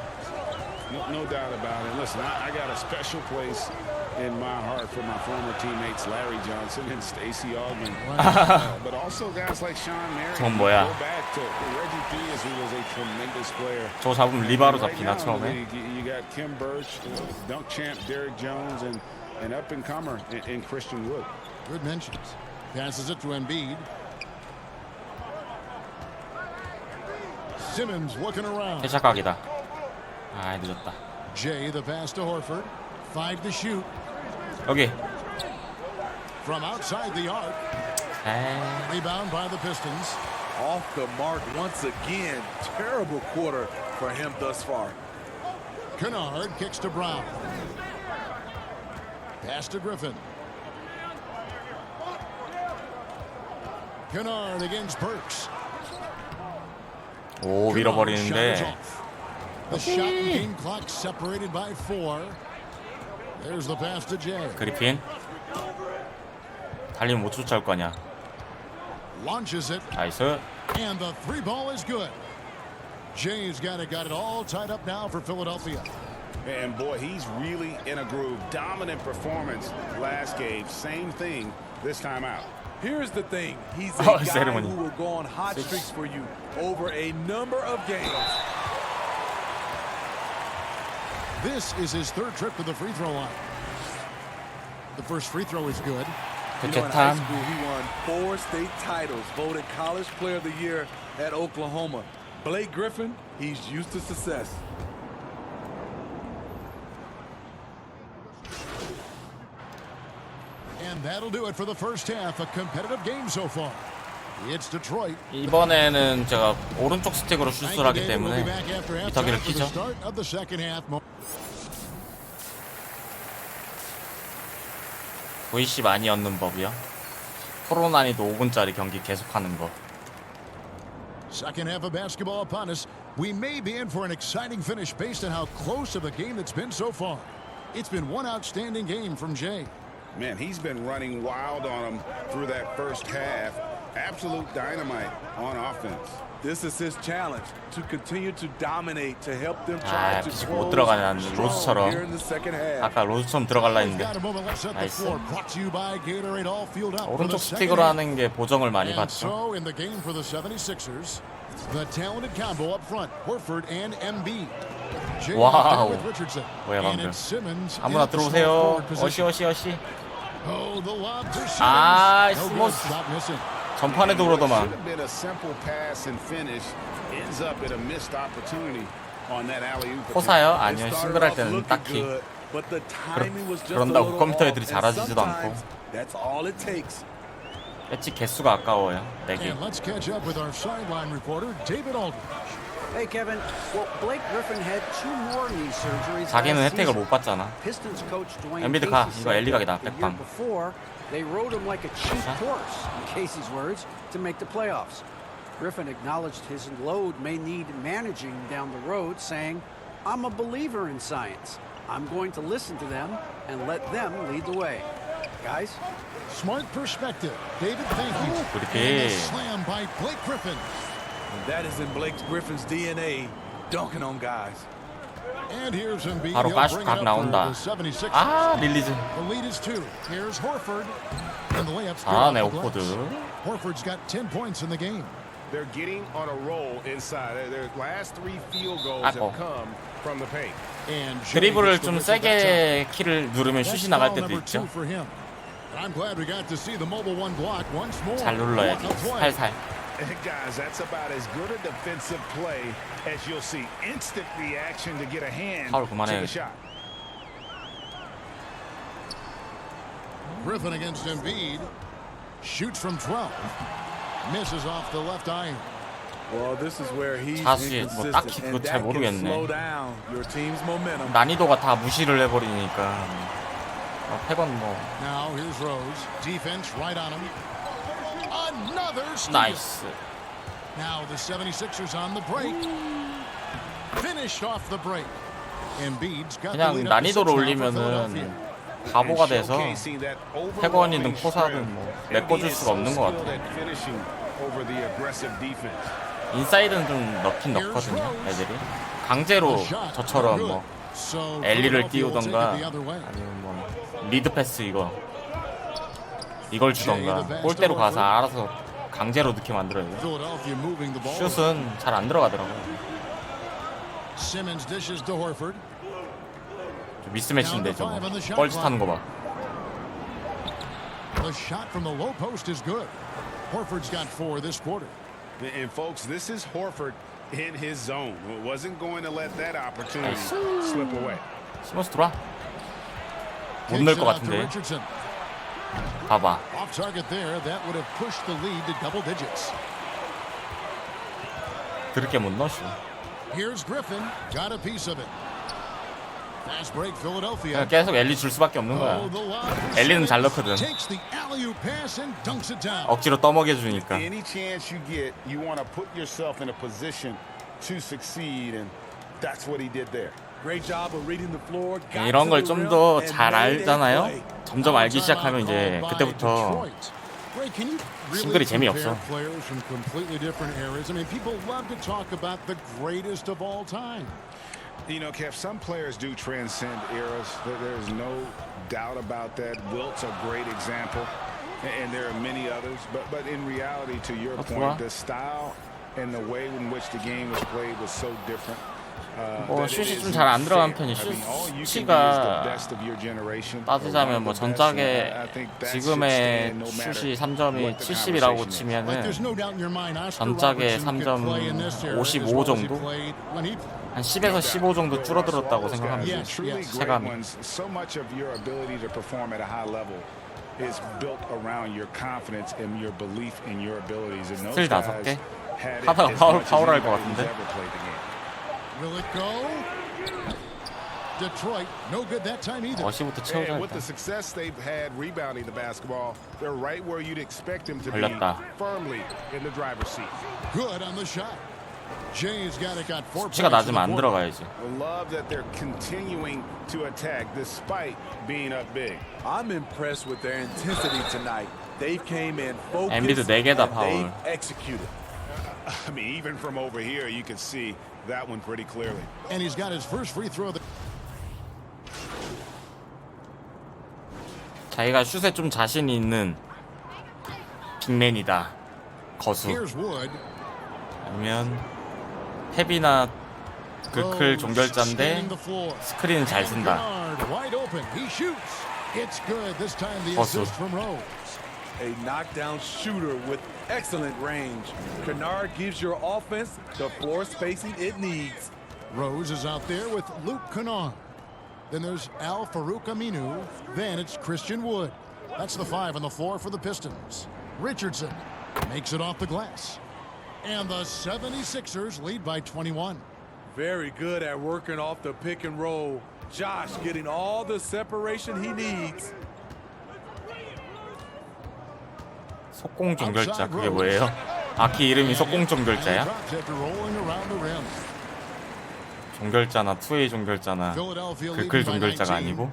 No doubt about it. Listen, I got a special place in my heart for my former teammates Larry Johnson and Stacey Augmon, but also guys like Sean Marion. 저건 뭐야? Go back to Reggie Theus, who was a tremendous player. 저거 잡으면 리바로 Right 잡히나 now, 처음에? you got Kim Birch, dunk champ Derrick Jones, and an up and comer in Christian Wood. Good mentions. Passes it to Embiid. Simmons looking around. 해샷각이다. 아 늦었다. Jay the pass to Horford. 5 to shoot. 여기. From outside the arc. Rebound by the Pistons. Off the mark once again. Terrible quarter for him thus far. Kennard kicks to Brown. Pass to Griffin. Kennard against Burks. 오 밀어버리는데. The shot and game clock separated by 4. There's the pass to Jay. 그리핀. 달리면 못 쫓아올 거 아니야. Launches it. 나이스. And the 3 ball is good. Jay's got it all tied up now for Philadelphia. And boy, he's really in a groove. Dominant performance last game. Same thing this time out. Here's the thing. He's a guy ceremony. who will go on hot streaks for you over a number of games. This is his 3rd trip to the free throw line. The first free throw is good. You know, in high school, he won 4 state titles, voted College Player of the Year at Oklahoma. Blake Griffin, he's used to success. And that'll do it for the first half. A competitive game so far. It's Detroit. 이번에는 제가 오른쪽 스틱으로 슛을 하기 때문에 미터기를 키죠. VC 많이 얻는 법이요. 프로 난이도 5분짜리 경기 계속하는 거. Second half of basketball upon us. We may be in for an exciting finish based on how close of a game it's been so far. It's been one outstanding game from Jay. Man, he's been running wild on him through that first half. Absolute dynamite on offense. This is his challenge to continue to dominate to help them try to 비지고 못 들어가냐 로스처럼. here in the second half. 아까 로스처럼 들어갈라 했는데. 나이스. 오른쪽 스틱으로 하는 게 보정을 많이 받죠. So in the game for the 76ers, the talented combo up front, Horford and Embiid. 와우. 뭐야 방금. 아무나 들어오세요. 어시. 아 스모스. 전판에도 그러더만. 호사요? 아니요 싱글할 때는 딱히 그런다고 컴퓨터 애들이 잘하지도 않고 배치 개수가 아까워요. 4개. Hey Kevin, well, Blake Griffin had 2 more knee surgeries. 자기는 혜택을 못 받잖아. Pistons coach Dwayne 엔비드 가. Casey 이거 엘리 각이다. said the year 100방. before, they rode him like a cheap horse, in Casey's words, to make the playoffs. Griffin acknowledged his load may need managing down the road, saying, "I'm a believer in science. I'm going to listen to them and let them lead the way." Guys? Smart perspective. David, thank you. 그렇게. And a slam by Blake Griffin. And that is in Blake Griffin's DNA, dunking on guys. And here's Embiid. 바로 가시 각 나온다. 아 릴리즈. The lead is 2. Here's Horford. And the layup's 아 네 오코드. Horford's got 10 points in the game. They're getting on a roll inside. Their last 3 field goals have come from the paint. 드리블을 좀 세게 키를 누르면 슛이 나갈 때도 있죠. 잘 눌러야지. 살살. Guys, that's about as good a defensive play as you'll see. Instant reaction to get a hand 파울 to 그만해. the shot. Griffin against Embiid. Shoots from 12. Misses off the left iron. Well, this is where he's 사실 뭐 딱히 inconsistent, 그거 and 잘 that can 모르겠네. slow down your team's momentum. 난이도가 다 무시를 해버리니까. 패건 뭐. Now here's Rose. Defense right on him. Another steal. 나이스. Now the 76ers on the break. Finished off the break. Embiid's got the 그냥 lead up to 난이도를 6 now for 올리면은 Philadelphia. 바보가 돼서 패건이든 포사든 뭐 메꿔줄 수가 없는 것 같아. 인사이드는 좀 넣긴 넣거든요 애들이. 강제로 저처럼 뭐 So 엘리를 Philadelphia will take 띄우던가 it the other way. 아니면 뭐 리드 패스 이걸 주던가 골대로 가서 알아서 강제로 넣게 만들어야 돼. Philadelphia moving the ball. 슛은 잘 안 들어가더라고요. Simmons dishes to Horford. 좀 미스매치인데 저거 뻘짓 하는 거 봐. The shot from the low post is good. Horford's got 4 this quarter. And folks, this is Horford in his zone. Wasn't going to let that opportunity slip away. 시몬스 들어와. 못 넣을 것 같은데. 봐봐. Off target there. That would have pushed the lead to double digits. 그렇게 못 넣어. Here's Griffin. Got a piece of it. Fast break Philadelphia. 그냥 계속 엘리 줄 수밖에 없는 거야. Oh, the lob. 엘리는 잘 넣거든. Takes the alley-oop pass and dunks it down. 억지로 떠먹여 주니까. Any chance you get, you want to put yourself in a position to succeed, and that's what he did there. Great job of reading the floor. got 이런 to 걸 the 좀 rim 더 and 잘 made a 알잖아요. play. 점점 알기 시작하면 이제 그때부터 싱글이 재미없어. Players from completely different eras. I mean, people love to talk about the greatest of all time. You know, Kev, some players do transcend eras. There's no doubt about that. Wilt's a great example, and there are many others. But in reality, to your point, the style and the way in which the game was played was so different. 뭐 슛이 좀 잘 안 들어간 편이 슛치가 따지자면 뭐 전작에 지금의 슛이 3점이 70이라고 치면은 전작에 3점 55 정도? 한 10에서 15 정도 줄어들었다고 생각하면 돼. 체감이. 스틸 5개? 하다가 파울할 것 같은데. Will it go? Detroit, no good that time either. 어시부터 채우자. With the success they've had rebounding the basketball, they're right where you'd expect them to be, 걸렸다. firmly in the driver's seat. Good on the shot. Jay's got 4 points. 수치가 낮으면 안 들어가야지. Love that they're continuing to attack despite being up big. I'm impressed with their intensity tonight. They came in focused 엔비드 4개다 and 파울. they executed. I mean, even from over here, you can see that one pretty clearly. And he's got his first free throw. 자기가 슛에 좀 자신이 있는 빅맨이다. 거수. Here's Wood. 아니면 탭이나 그클 종결자인데 스크린은 잘 쓴다. Wide open. He shoots. It's good. This time the 거수. assist from Rose. A knockdown shooter with excellent range. Kennard gives your offense the floor spacing it needs. Rose is out there with Luke Kennard. Then there's Al Farouk Aminu. Then it's Christian Wood. That's the 5 on the floor for the Pistons. Richardson makes it off the glass. And the 76ers lead by 21. Very good at working off the pick and roll. Josh getting all the separation he needs. 속공 종결자 그게 뭐예요? 아키 이름이 속공 종결자야? 종결자나 투웨이 종결자나 그클 종결자가 아니고?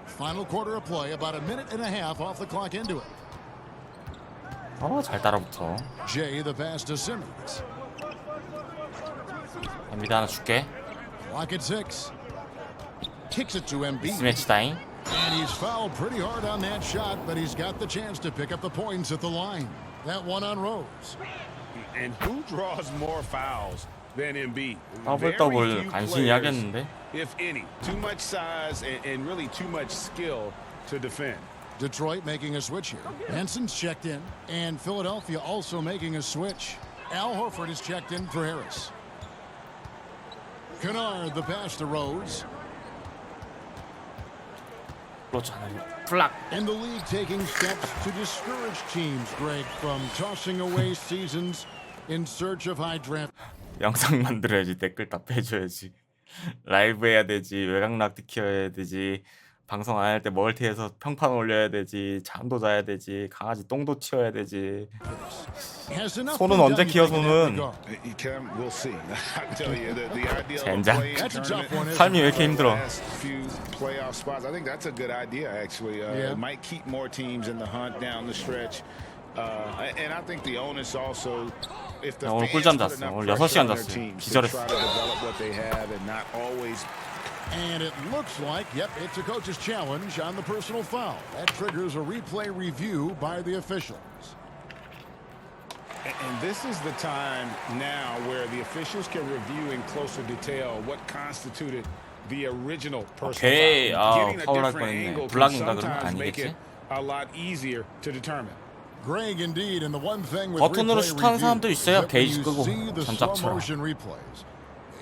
Final quarter of play, about a minute and a half off the clock into it. 잘 따라붙어. Jay the pass to Simmons. 엔비드 하나 줄게. Clock at 6. Kicks it to Embiid. 스매치 다잉. And he's fouled pretty hard on that shot, but he's got the chance to pick up the points at the line. That one on Rose. And who draws more fouls than Embiid? 더블 간신히 하겠는데? If any. Too much size and really too much skill to defend. Detroit making a switch here. Henson's checked in, and Philadelphia also making a switch. Al Horford is checked in for Harris. Kennard, the pass to Rose. 플락. And the league taking steps to discourage teams, Greg, from tossing away seasons in search of high draft. 영상 만들어야지. 댓글 답해줘야지. 라이브 해야 되지. 외곽락트 키워야 되지. 방송 안 할 때 멀티해서 평판 올려야 되지. 잠도 자야 되지. 강아지 똥도 치워야 되지. 손은 언제 키워 손은? 젠장. 삶이 왜 이렇게 힘들어? And I think the onus also, if the 오늘 fans 꿀잠 put 잤어. enough 오늘 pressure 6시간 on their 잤어요. team to 기절했어. try to develop what they have and not always. And it looks like, yep, it's a coach's challenge on the personal foul. That triggers a replay review by the officials. And this is the time now where the officials can review in closer detail what constituted the original personal 오케이. foul. 아, Getting a 파울할 different angle 뻔했네. can 블락인가 그러면 sometimes make 아니겠지? it a lot easier to determine. Greg, indeed, and the one thing with 버튼으로 replay 슈트하는 review 사람도 is 있어요. that when 게이지 you 끄고 see the slow 전작처럼. motion replays,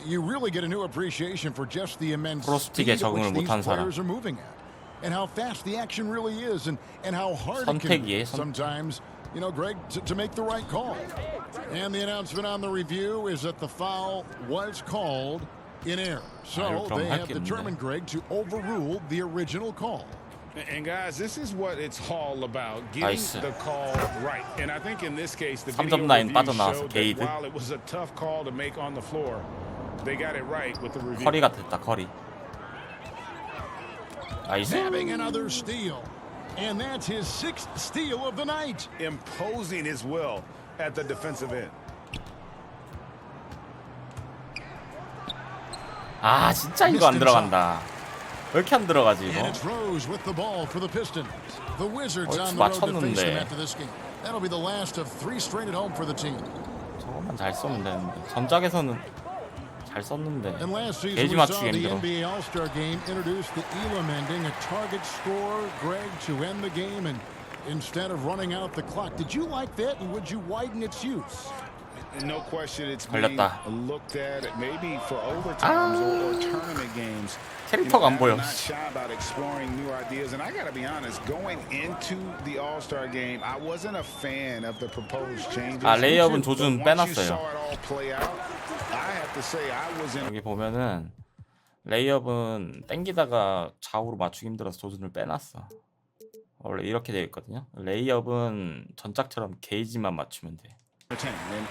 you really get a new appreciation for just the immense 프로스틱에 speed at which 적응을 these 못한 사람. players are moving at, and how fast the action really is, and how hard it can 선택이에요, be 선- sometimes, you know, Greg, to make the right call. And the announcement on the review is that the foul was called in error. So 그럼 they have 할게 없네. determined, Greg, to overrule the original call. And guys, this is what it's all about, getting 나이스. the call right. And I think in this case, the 3점 video 라인 review 빠져나와서 showed that 게이드. while it was a tough call to make on the floor, they got it right with the review. 커리가 됐다. 커리. 나이스. Having another steal. And that's his 6th steal of the night. Imposing his will at the defensive end. 아, 진짜 이거 안 들어간다. 왜 이렇게 안 들어가지 And 이거? it's Rose with the ball for the Pistons. The Wizards 얼추 on the road to face 맞췄는데. them after this game. That'll be the last of 3 straight at home for the team. 저것만 잘 썼으면 되는데. 전작에서는 잘 썼는데. And last season 게이지 we saw 맞추기 the 힘들어. NBA All-Star Game introduce the Elam ending, a target score, Greg, to end the game, and instead of running out the clock. Did you like that, and would you widen its use? No question, it's being 걸렸다. looked at maybe for overtimes or tournament games. 캐릭터가 안 보여. I'm not shy about exploring new ideas, and I got to be honest. Going into the All-Star game, I wasn't a fan of the proposed changes. 아, 레이업은 조준 But once you 빼놨어요. saw it all play out, I have to say I was in. 여기 보면은 레이업은 땡기다가 좌우로 맞추기 힘들어서 조준을 빼놨어. 원래 이렇게 되어 있거든요. 레이업은 전작처럼 게이지만 맞추면 돼.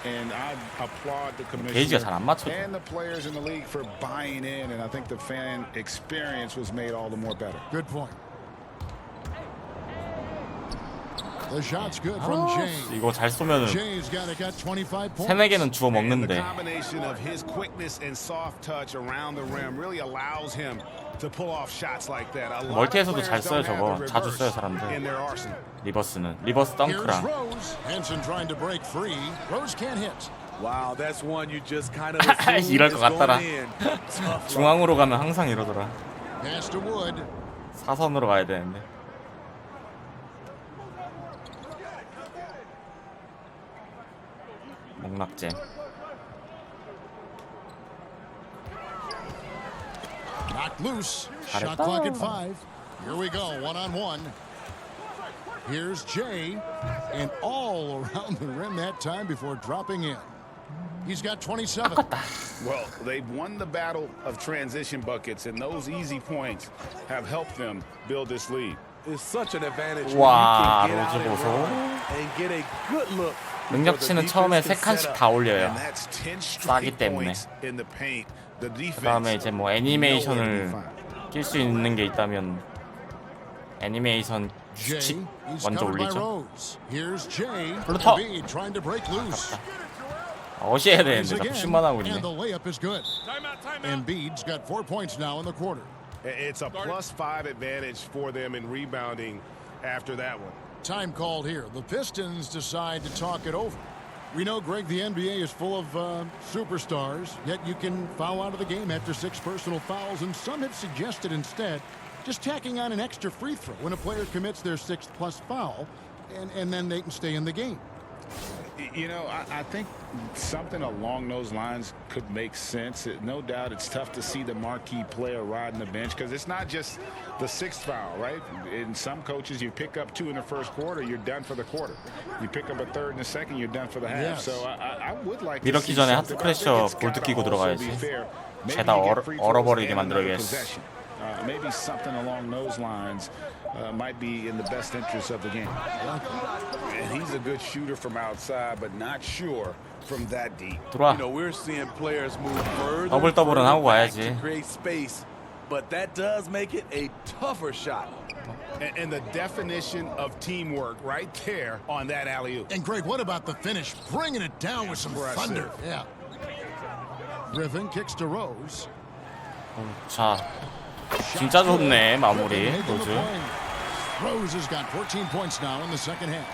And I applaud the 게이지가 commissioner 잘 안 맞춰져. and the players in the league for buying in, and I think the fan experience was made all the more better. Good point. The shot's good from Jay. 이거 잘 쏘면은 Jay's got 25 points. 3-4개는 주워 And the 먹는데. combination of his quickness and soft touch around the rim really allows him to pull off shots like that. A lot of 멀티에서도 잘 players 써요 don't have 저거. the 자주 써요 reverse 사람들. in their arsenal. 리버스는 리버스 Here's 덩크랑. Rose. Henson trying to break free. Rose can't hit. Wow, that's one you just kind of assume 이럴 is 것 같더라. going in. Tough luck. 중앙으로 가면 항상 이러더라. Pass to Wood. 사선으로 가야 되는데. 목락잼. Knocked loose. Shot 잘했다. clock at 5. Here we go, one-on-one. Here's Jay, and all around the rim that time before dropping in. He's got 27. Well, they've won the battle of transition buckets, and those easy points have helped them build this lead. It's such an advantage when 와, you can get out 로즈 and 보소. run and get a good look. 능력치는 처음에 3칸씩 다 올려요. And that's 10 싸기 straight 때문에. points in the paint. The 그 defense. 다음에 이제 뭐 애니메이션을 낄 수 있는 게 있다면 애니메이션 Jay, 규칙 he's 먼저 covered by 올리죠. Rose. Here's Jay. 플루터. Embiid trying to break loose. 어시해야 Plays 되는데 자꾸 again, 슛만 하고 있네. and the layup is good. Embiid's got 4 points now in the quarter. It's a +5 advantage for them in rebounding after that one. Time called here. The Pistons decide to talk it over. We know, Greg, the NBA is full of superstars, yet you can foul out of the game after 6 personal fouls, and some have suggested instead just tacking on an extra free throw when a player commits their 6th plus foul, and then they can stay in the game. You know, I think something along those lines could make sense. No doubt it's tough to see the marquee player riding the bench because it's not just the 6th foul, right? In some coaches, you pick up 2 in the first quarter, you're done for the quarter. You pick up a 3rd in the second, you're done for the half. Yes. So I would like to 이렇기 see 전에 something. 하트 I think 크래셔 it's 볼 gotta 뜯기고 also 들어가야지. be fair. Maybe 죄다 you get free throws 얼어버리게 and another 만들어야겠어. possession. Maybe something along those lines might be in the best interest of the game. And he's a good shooter from outside, but not sure from that deep. 들어와. You know, we're seeing players move further 더블 더블은 하고 back 가야지. to create space, but that does make it a tougher shot. And the definition of teamwork right there on that alley-oop. And Greg, what about the finish? Bringing it down with some thunder. Yeah. Griffin kicks to Rose. 자, 진짜 좋네 마무리 로즈. Rose has got 14 points now in the second half.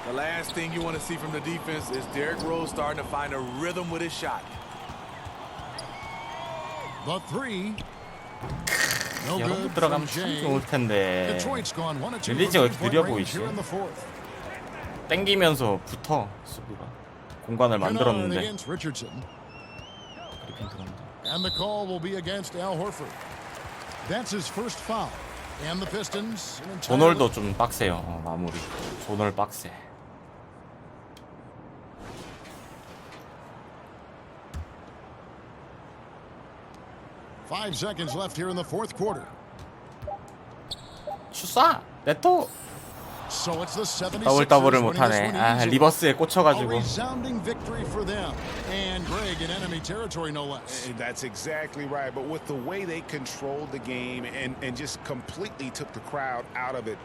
The last thing you want to see from the defense is Derrick Rose starting to find a rhythm with his shot. The three. No 여러분 good 들어가면 from 참 Jay. 좋을 텐데 Detroit's gone 1-2 릴리즈가 왜 이렇게 from 느려 three-point 보이지? range here in the fourth. 땡기면서 붙어 수비가 공간을 Kennard 만들었는데 against Richardson. 그리핀 들어온다. And the call will be against Al Horford. That's his first foul. And the Pistons. 조널도 좀 빡세요. 마무리. 조널 빡세. 5 seconds left here in the fourth quarter. 슈싸 네토. So it's the 76ers 더블 더블을 winning this 못하네. one 아 easily. 리버스에 A 꽂혀가지고. resounding victory for them. And Greg in enemy territory, no less. That's exactly right. But with the way they controlled the game and just completely took the crowd out of it,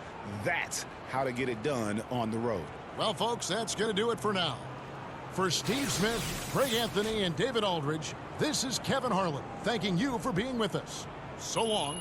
that's how to get it done on the road. Well, folks, that's going to do it for now. For Steve Smith, Craig Anthony, and David Aldridge, this is Kevin Harlan thanking you for being with us. So long.